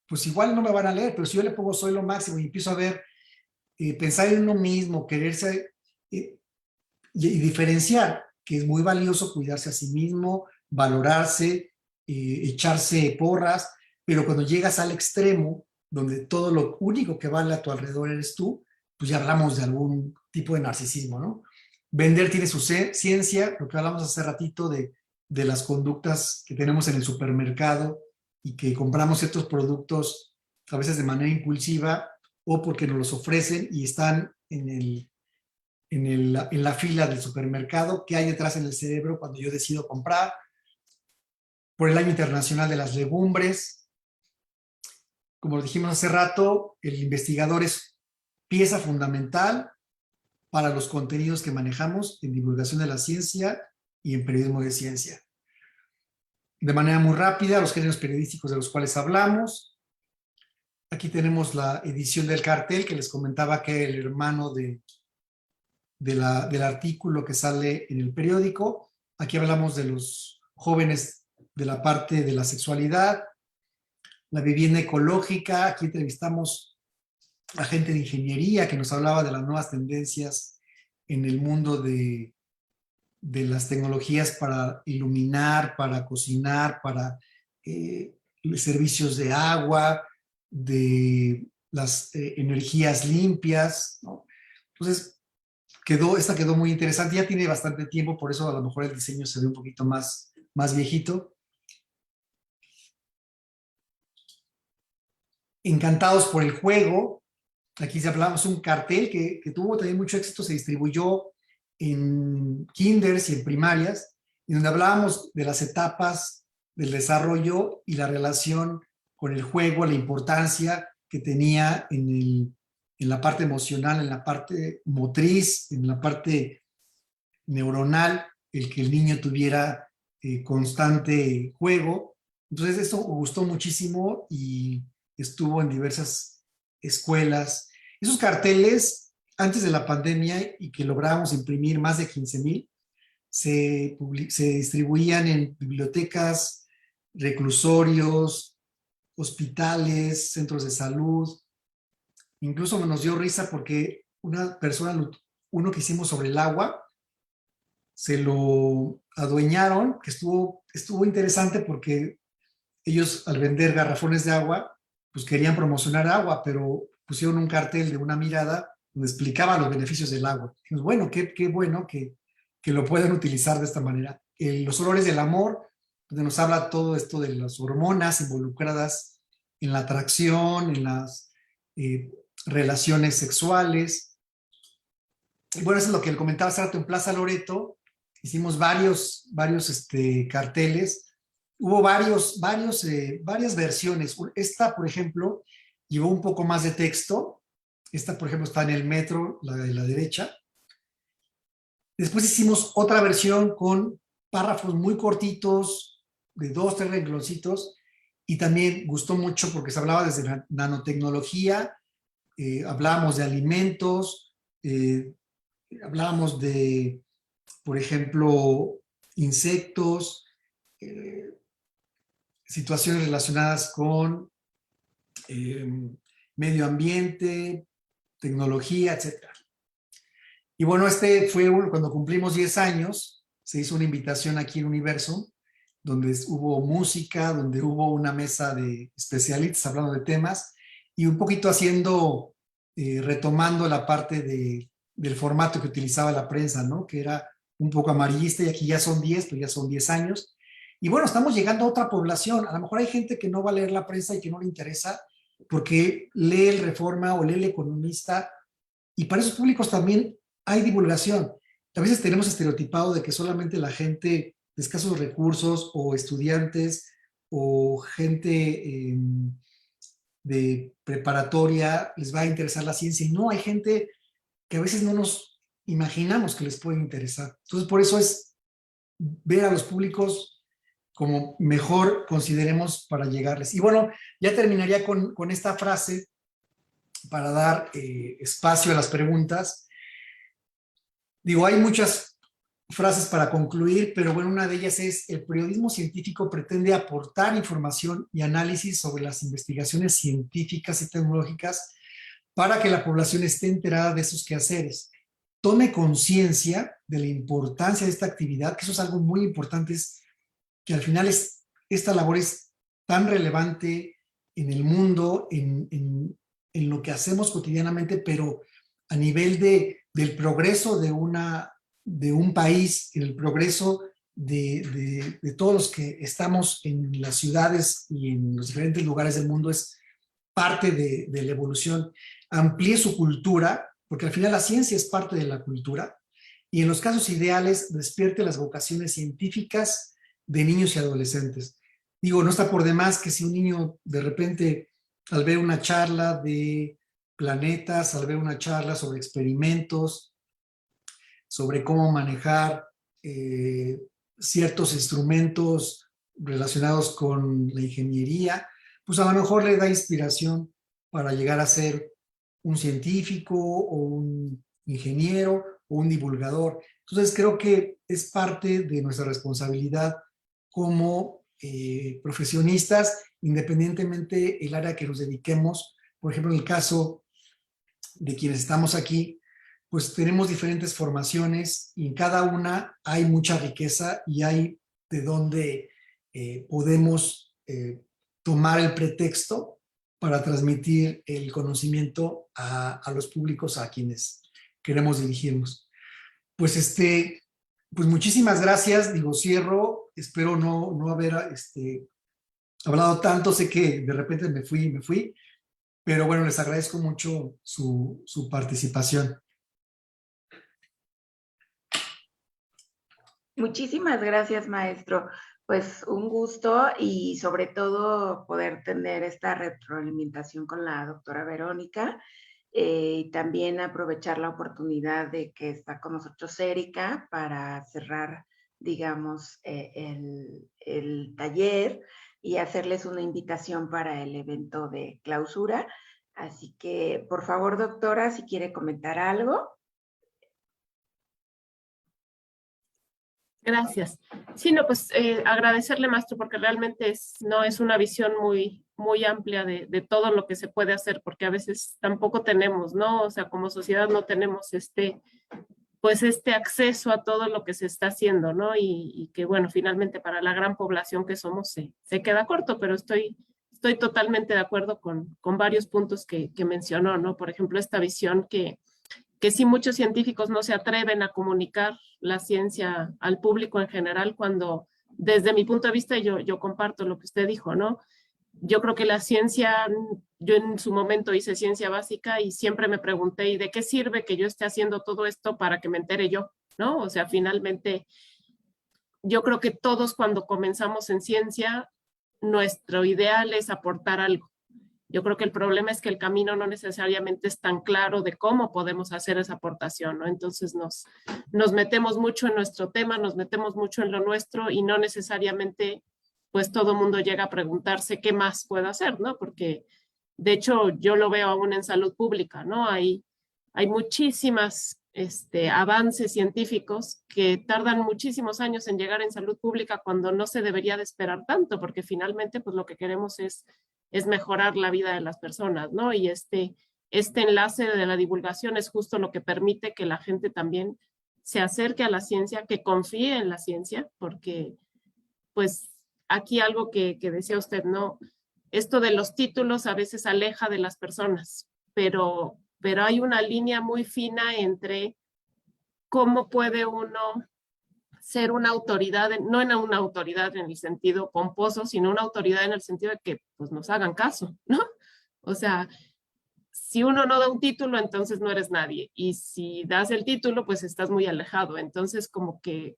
pues igual no me van a leer, pero si yo le pongo soy lo máximo y empiezo a ver, pensar en uno mismo, quererse y diferenciar, que es muy valioso cuidarse a sí mismo, valorarse, echarse porras, pero cuando llegas al extremo, donde todo lo único que vale a tu alrededor eres tú, pues ya hablamos de algún tipo de narcisismo, ¿no? Vender tiene su ciencia, lo que hablamos hace ratito de las conductas que tenemos en el supermercado y que compramos ciertos productos a veces de manera impulsiva o porque nos los ofrecen y están en la fila del supermercado, qué hay detrás en el cerebro cuando yo decido comprar. Por el Año Internacional de las Legumbres. Como lo dijimos hace rato, el investigador es pieza fundamental para los contenidos que manejamos en divulgación de la ciencia y en periodismo de ciencia. De manera muy rápida, los géneros periodísticos de los cuales hablamos. Aquí tenemos la edición del cartel que les comentaba que el hermano del artículo que sale en el periódico. Aquí hablamos de los jóvenes de la parte de la sexualidad, la vivienda ecológica. Aquí entrevistamos a gente de ingeniería que nos hablaba de las nuevas tendencias en el mundo de las tecnologías para iluminar, para cocinar, para servicios de agua, de las energías limpias, ¿no? Entonces, esta quedó muy interesante, ya tiene bastante tiempo, por eso a lo mejor el diseño se ve un poquito más viejito. Encantados por el juego. Aquí se hablamos un cartel que tuvo también mucho éxito, se distribuyó en kinders y en primarias, y donde hablábamos de las etapas del desarrollo y la relación con el juego, la importancia que tenía en la parte emocional, en la parte motriz, en la parte neuronal, el que el niño tuviera constante juego. Entonces esto gustó muchísimo y estuvo en diversas escuelas. Esos carteles, antes de la pandemia y que logramos imprimir más de 15,000, se distribuían en bibliotecas, reclusorios, hospitales, centros de salud. Incluso nos dio risa porque una persona, uno que hicimos sobre el agua, se lo adueñaron, que estuvo interesante porque ellos al vender garrafones de agua, pues querían promocionar agua, pero pusieron un cartel de una mirada donde explicaba los beneficios del agua. Dijimos, bueno, qué bueno que lo puedan utilizar de esta manera. Los olores del amor, donde nos habla todo esto de las hormonas involucradas en la atracción, en las relaciones sexuales. Y bueno, eso es lo que le comentaba hace rato en Plaza Loreto. Hicimos varios carteles. Hubo varias versiones. Esta, por ejemplo, llevó un poco más de texto. Esta, por ejemplo, está en el metro, la de la derecha. Después hicimos otra versión con párrafos muy cortitos, de 2, 3 rengloncitos, y también gustó mucho porque se hablaba desde la nanotecnología, hablábamos de alimentos, hablábamos de, por ejemplo, insectos, situaciones relacionadas con medio ambiente, tecnología, etc. Y bueno, cuando cumplimos 10 años, se hizo una invitación aquí en Universo, donde hubo música, donde hubo una mesa de especialistas hablando de temas, y un poquito retomando la parte del formato que utilizaba la prensa, ¿no? Que era un poco amarillista, y aquí ya son 10, pues ya son 10 años. Y bueno, estamos llegando a otra población. A lo mejor hay gente que no va a leer la prensa y que no le interesa, porque lee el Reforma o lee el Economista, y para esos públicos también hay divulgación. A veces tenemos estereotipado de que solamente la gente de escasos recursos o estudiantes o gente de preparatoria les va a interesar la ciencia, y no, hay gente que a veces no nos imaginamos que les puede interesar. Entonces, por eso es ver a los públicos como mejor consideremos para llegarles. Y bueno, ya terminaría con esta frase para dar espacio a las preguntas. Digo, hay muchas frases para concluir, pero bueno, una de ellas es: el periodismo científico pretende aportar información y análisis sobre las investigaciones científicas y tecnológicas para que la población esté enterada de sus quehaceres, tome conciencia de la importancia de esta actividad, que eso es algo muy importante, es que al final esta labor es tan relevante en el mundo, en lo que hacemos cotidianamente, pero a nivel del progreso de un país, el progreso de todos los que estamos en las ciudades y en los diferentes lugares del mundo, es parte de la evolución. Amplíe su cultura, porque al final la ciencia es parte de la cultura, y en los casos ideales despierte las vocaciones científicas de niños y adolescentes. Digo, no está por demás que si un niño de repente, al ver una charla de planetas, al ver una charla sobre experimentos, sobre cómo manejar ciertos instrumentos relacionados con la ingeniería, pues a lo mejor le da inspiración para llegar a ser un científico o un ingeniero o un divulgador. Entonces creo que es parte de nuestra responsabilidad como profesionistas, independientemente el área que nos dediquemos. Por ejemplo, en el caso de quienes estamos aquí, pues tenemos diferentes formaciones y en cada una hay mucha riqueza y hay de dónde podemos tomar el pretexto para transmitir el conocimiento a los públicos a quienes queremos dirigirnos. Pues, pues muchísimas gracias, digo, cierro, espero no haber hablado tanto, sé que de repente me fui, pero bueno, les agradezco mucho su participación. Muchísimas gracias, maestro. Pues un gusto y sobre todo poder tener esta retroalimentación con la doctora Verónica. Y también aprovechar la oportunidad de que está con nosotros Erika para cerrar, digamos, el taller y hacerles una invitación para el evento de clausura. Así que, por favor, doctora, si quiere comentar algo. Gracias. Sí, no, pues agradecerle, maestro, porque realmente no es una visión muy amplia de todo lo que se puede hacer, porque a veces tampoco tenemos, ¿no? O sea, como sociedad no tenemos pues este acceso a todo lo que se está haciendo, ¿no? Y que, bueno, finalmente para la gran población que somos se queda corto, pero estoy totalmente de acuerdo con varios puntos que mencionó, ¿no? Por ejemplo, esta visión que sí muchos científicos no se atreven a comunicar la ciencia al público en general cuando, desde mi punto de vista, yo comparto lo que usted dijo, ¿no? Yo creo que la ciencia, yo en su momento hice ciencia básica y siempre me pregunté, ¿y de qué sirve que yo esté haciendo todo esto para que me entere yo? ¿No? O sea, finalmente, yo creo que todos cuando comenzamos en ciencia, nuestro ideal es aportar algo. Yo creo que el problema es que el camino no necesariamente es tan claro de cómo podemos hacer esa aportación, ¿no? Entonces nos metemos mucho en nuestro tema, nos metemos mucho en lo nuestro y no necesariamente pues todo el mundo llega a preguntarse qué más puedo hacer, ¿no? Porque de hecho yo lo veo aún en salud pública, ¿no? Hay muchísimas avances científicos que tardan muchísimos años en llegar en salud pública cuando no se debería de esperar tanto, porque finalmente pues lo que queremos es mejorar la vida de las personas, ¿no? Y este enlace de la divulgación es justo lo que permite que la gente también se acerque a la ciencia, que confíe en la ciencia, porque pues aquí algo que decía usted, ¿no? Esto de los títulos a veces aleja de las personas, pero hay una línea muy fina entre cómo puede uno ser una autoridad, no en una autoridad en el sentido pomposo, sino una autoridad en el sentido de que pues nos hagan caso, ¿no? O sea, si uno no da un título, entonces no eres nadie. Y si das el título, pues estás muy alejado. Entonces, como que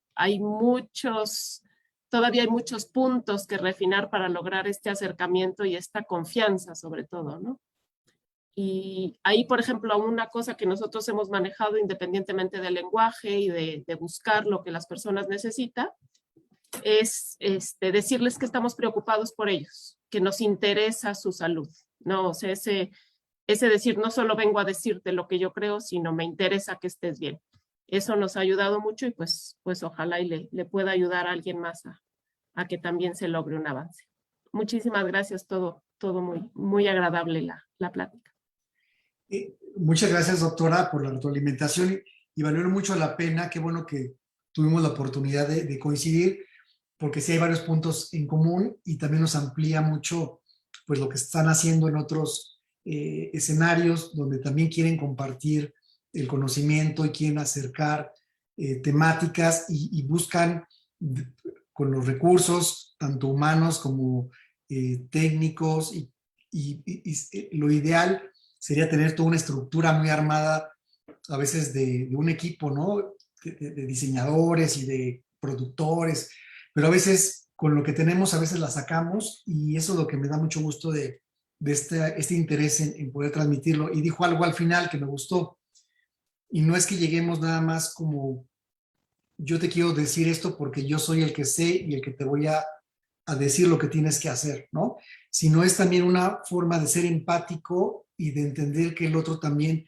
todavía hay muchos puntos que refinar para lograr este acercamiento y esta confianza sobre todo, ¿no? Y ahí, por ejemplo, una cosa que nosotros hemos manejado independientemente del lenguaje y de buscar lo que las personas necesitan, es decirles que estamos preocupados por ellos, que nos interesa su salud, ¿no? O sea, ese decir, no solo vengo a decirte lo que yo creo, sino me interesa que estés bien. Eso nos ha ayudado mucho y pues ojalá y le pueda ayudar a alguien más a que también se logre un avance. Muchísimas gracias, todo muy agradable la plática. Muchas gracias, doctora, por la retroalimentación y valió mucho la pena. Qué bueno que tuvimos la oportunidad de coincidir, porque sí hay varios puntos en común y también nos amplía mucho pues, lo que están haciendo en otros escenarios donde también quieren compartir el conocimiento y quieren acercar temáticas y buscan con los recursos, tanto humanos como técnicos, y lo ideal sería tener toda una estructura muy armada, a veces de un equipo, ¿no? De diseñadores y de productores, pero a veces con lo que tenemos a veces la sacamos y eso es lo que me da mucho gusto de este interés en poder transmitirlo. Y dijo algo al final que me gustó, y no es que lleguemos nada más como yo te quiero decir esto porque yo soy el que sé y el que te voy a decir lo que tienes que hacer, ¿no? Sino es también una forma de ser empático y de entender que el otro también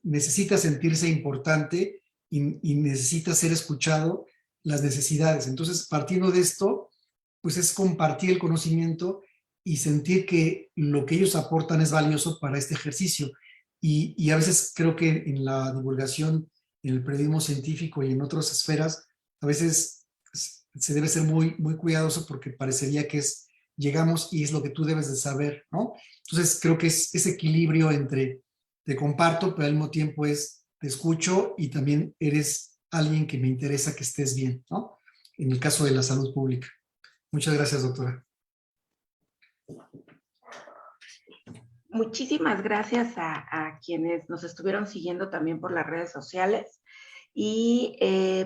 necesita sentirse importante y necesita ser escuchado las necesidades. Entonces, partiendo de esto, pues es compartir el conocimiento y sentir que lo que ellos aportan es valioso para este ejercicio. Y a veces creo que en la divulgación, en el periodismo científico y en otras esferas, a veces se debe ser muy cuidadoso porque parecería que es llegamos y es lo que tú debes de saber, ¿no? Entonces creo que es ese equilibrio entre te comparto, pero al mismo tiempo es te escucho y también eres alguien que me interesa que estés bien, ¿no? En el caso de la salud pública. Muchas gracias, doctora. Muchísimas gracias a quienes nos estuvieron siguiendo también por las redes sociales. Y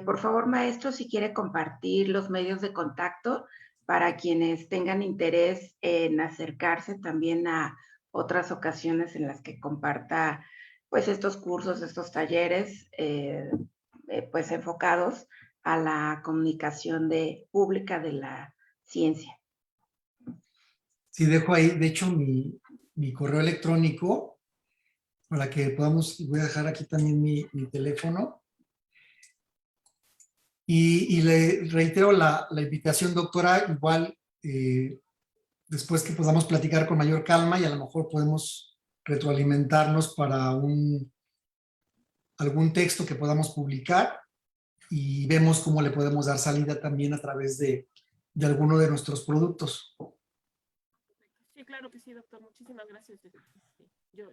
por favor, maestro, si quiere compartir los medios de contacto para quienes tengan interés en acercarse también a otras ocasiones en las que comparta pues estos cursos, estos talleres, pues enfocados a la comunicación pública de la ciencia. Sí, dejo ahí, de hecho, mi correo electrónico para que podamos, voy a dejar aquí también mi teléfono. Y le reitero la invitación, doctora, igual después que podamos platicar con mayor calma y a lo mejor podemos retroalimentarnos para algún texto que podamos publicar y vemos cómo le podemos dar salida también a través de alguno de nuestros productos. Sí, claro que sí, doctor. Muchísimas gracias.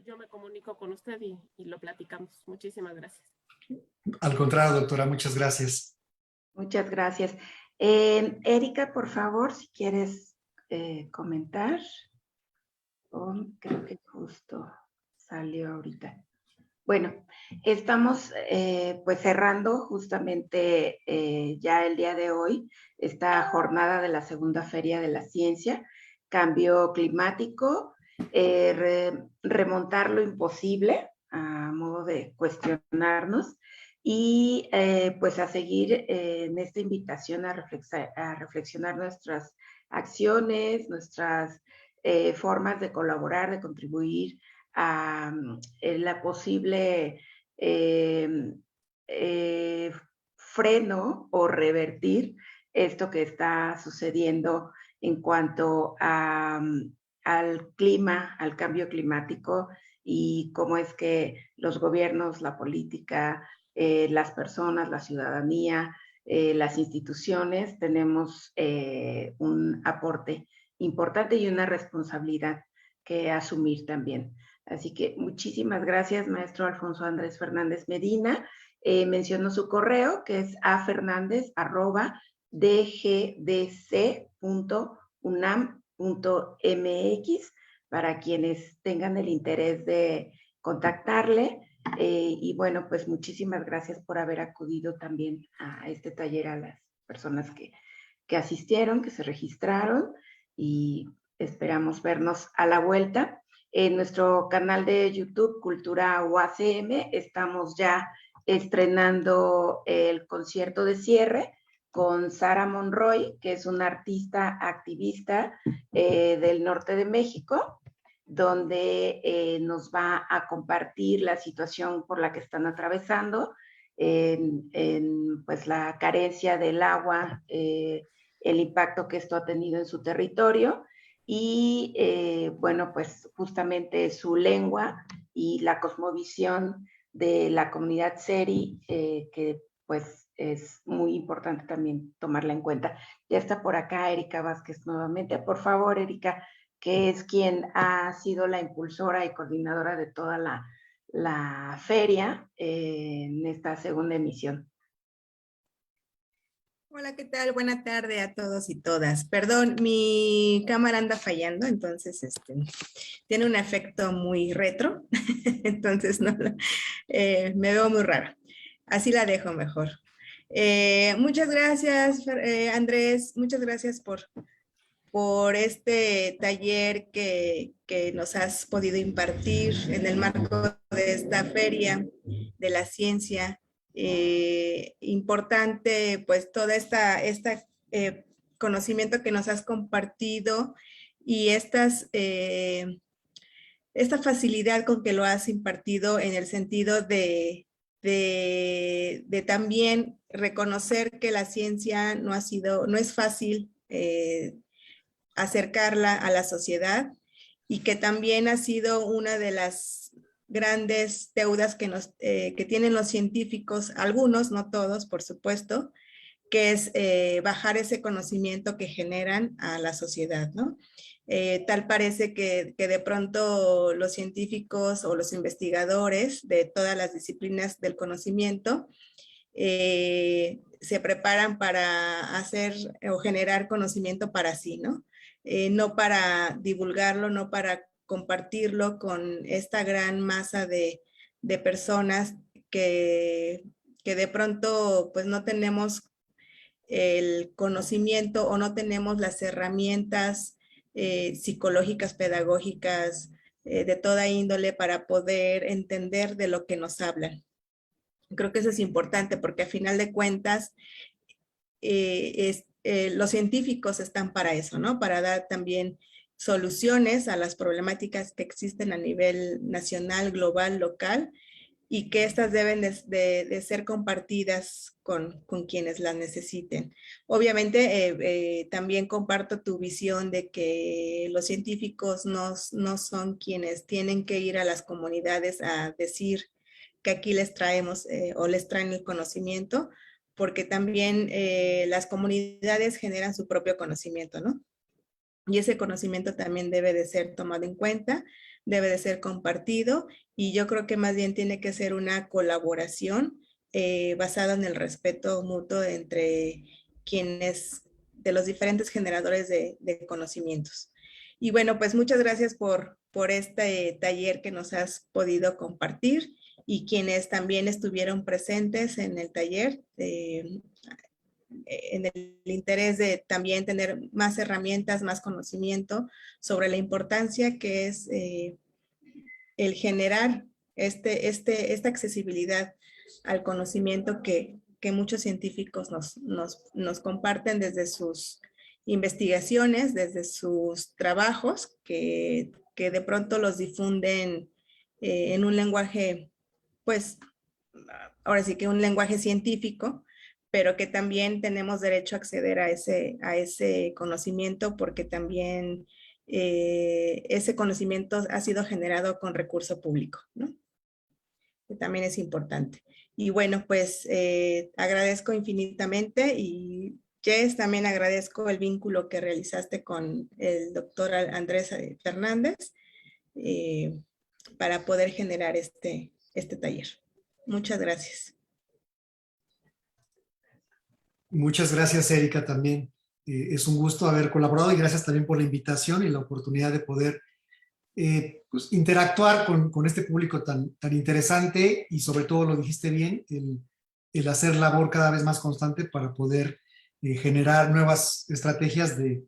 Yo me comunico con usted y lo platicamos. Muchísimas gracias. Al contrario, doctora, muchas gracias. Muchas gracias. Erika, por favor, si quieres comentar. Creo que justo salió ahorita. Bueno, estamos pues cerrando justamente ya el día de hoy esta jornada de la segunda Feria de la Ciencia, Cambio Climático, remontar lo imposible a modo de cuestionarnos y pues a seguir en esta invitación a reflexionar nuestras acciones, nuestras formas de colaborar, de contribuir a la posible freno o revertir esto que está sucediendo en cuanto al clima, al cambio climático y cómo es que los gobiernos, la política, las personas, la ciudadanía, las instituciones tenemos un aporte importante y una responsabilidad que asumir también. Así que muchísimas gracias, maestro Alfonso Andrés Fernández Medina. Menciono su correo, que es afernandez@dgdc.unam.mx, para quienes tengan el interés de contactarle. Y bueno, pues muchísimas gracias por haber acudido también a este taller, a las personas que asistieron, que se registraron, y esperamos vernos a la vuelta. En nuestro canal de YouTube, Cultura UACM, estamos ya estrenando el concierto de cierre con Sara Monroy, que es una artista activista del norte de México, donde nos va a compartir la situación por la que están atravesando, pues la carencia del agua, el impacto que esto ha tenido en su territorio y bueno, pues justamente su lengua y la cosmovisión de la comunidad Seri, que pues es muy importante también tomarla en cuenta. Ya está por acá Erika Vázquez nuevamente. Por favor, Erika, que es quien ha sido la impulsora y coordinadora de toda la feria en esta segunda emisión. Hola, ¿qué tal? Buena tarde a todos y todas. Perdón, mi cámara anda fallando, entonces tiene un efecto muy retro, entonces no, me veo muy rara. Así la dejo mejor. Muchas gracias, Andrés, muchas gracias por este taller que nos has podido impartir en el marco de esta feria de la ciencia. Importante pues toda esta conocimiento que nos has compartido y esta facilidad con que lo has impartido en el sentido de también reconocer que la ciencia no es fácil acercarla a la sociedad y que también ha sido una de las grandes deudas que tienen los científicos, algunos, no todos, por supuesto, que es bajar ese conocimiento que generan a la sociedad, ¿no? Tal parece que de pronto los científicos o los investigadores de todas las disciplinas del conocimiento se preparan para hacer o generar conocimiento para sí, ¿no? No para divulgarlo, no para compartirlo con esta gran masa de personas que de pronto pues no tenemos el conocimiento o no tenemos las herramientas psicológicas, pedagógicas, de toda índole para poder entender de lo que nos hablan. Creo que eso es importante porque a final de cuentas los científicos están para eso, ¿no? Para dar también soluciones a las problemáticas que existen a nivel nacional, global, local, y que estas deben de ser compartidas con quienes las necesiten. Obviamente, también comparto tu visión de que los científicos no son quienes tienen que ir a las comunidades a decir que aquí les traemos o les traen el conocimiento, porque también las comunidades generan su propio conocimiento, ¿no? Y ese conocimiento también debe de ser tomado en cuenta, debe de ser compartido, y yo creo que más bien tiene que ser una colaboración basada en el respeto mutuo entre quienes, de los diferentes generadores de conocimientos. Y bueno, pues muchas gracias por este taller que nos has podido compartir, y quienes también estuvieron presentes en el taller, en el interés de también tener más herramientas, más conocimiento sobre la importancia que es el generar esta accesibilidad al conocimiento que muchos científicos nos comparten desde sus investigaciones, desde sus trabajos, que de pronto los difunden en un lenguaje, pues, ahora sí que un lenguaje científico, pero que también tenemos derecho a acceder a ese conocimiento, porque también ese conocimiento ha sido generado con recurso público, ¿no? Que también es importante. Y bueno, pues agradezco infinitamente, y Jess, también agradezco el vínculo que realizaste con el doctor Andrés Fernández para poder generar este taller. Muchas gracias. Muchas gracias, Erika, también. Es un gusto haber colaborado, y gracias también por la invitación y la oportunidad de poder pues, interactuar con este público tan interesante, y sobre todo, lo dijiste bien, el hacer labor cada vez más constante para poder generar nuevas estrategias de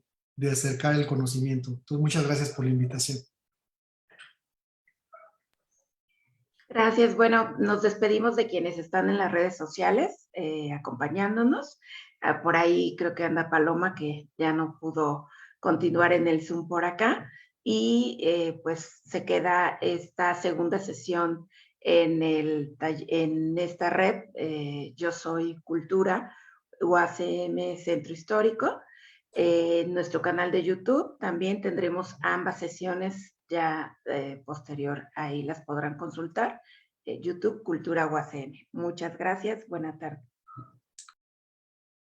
acercar el conocimiento. Entonces, muchas gracias por la invitación. Gracias. Bueno, nos despedimos de quienes están en las redes sociales acompañándonos. Por ahí creo que anda Paloma, que ya no pudo continuar en el Zoom por acá. Y pues se queda esta segunda sesión en esta red, Yo Soy Cultura, UACM Centro Histórico. En nuestro canal de YouTube también tendremos ambas sesiones ya posterior, ahí las podrán consultar. YouTube Cultura UACM. Muchas gracias, buena tarde.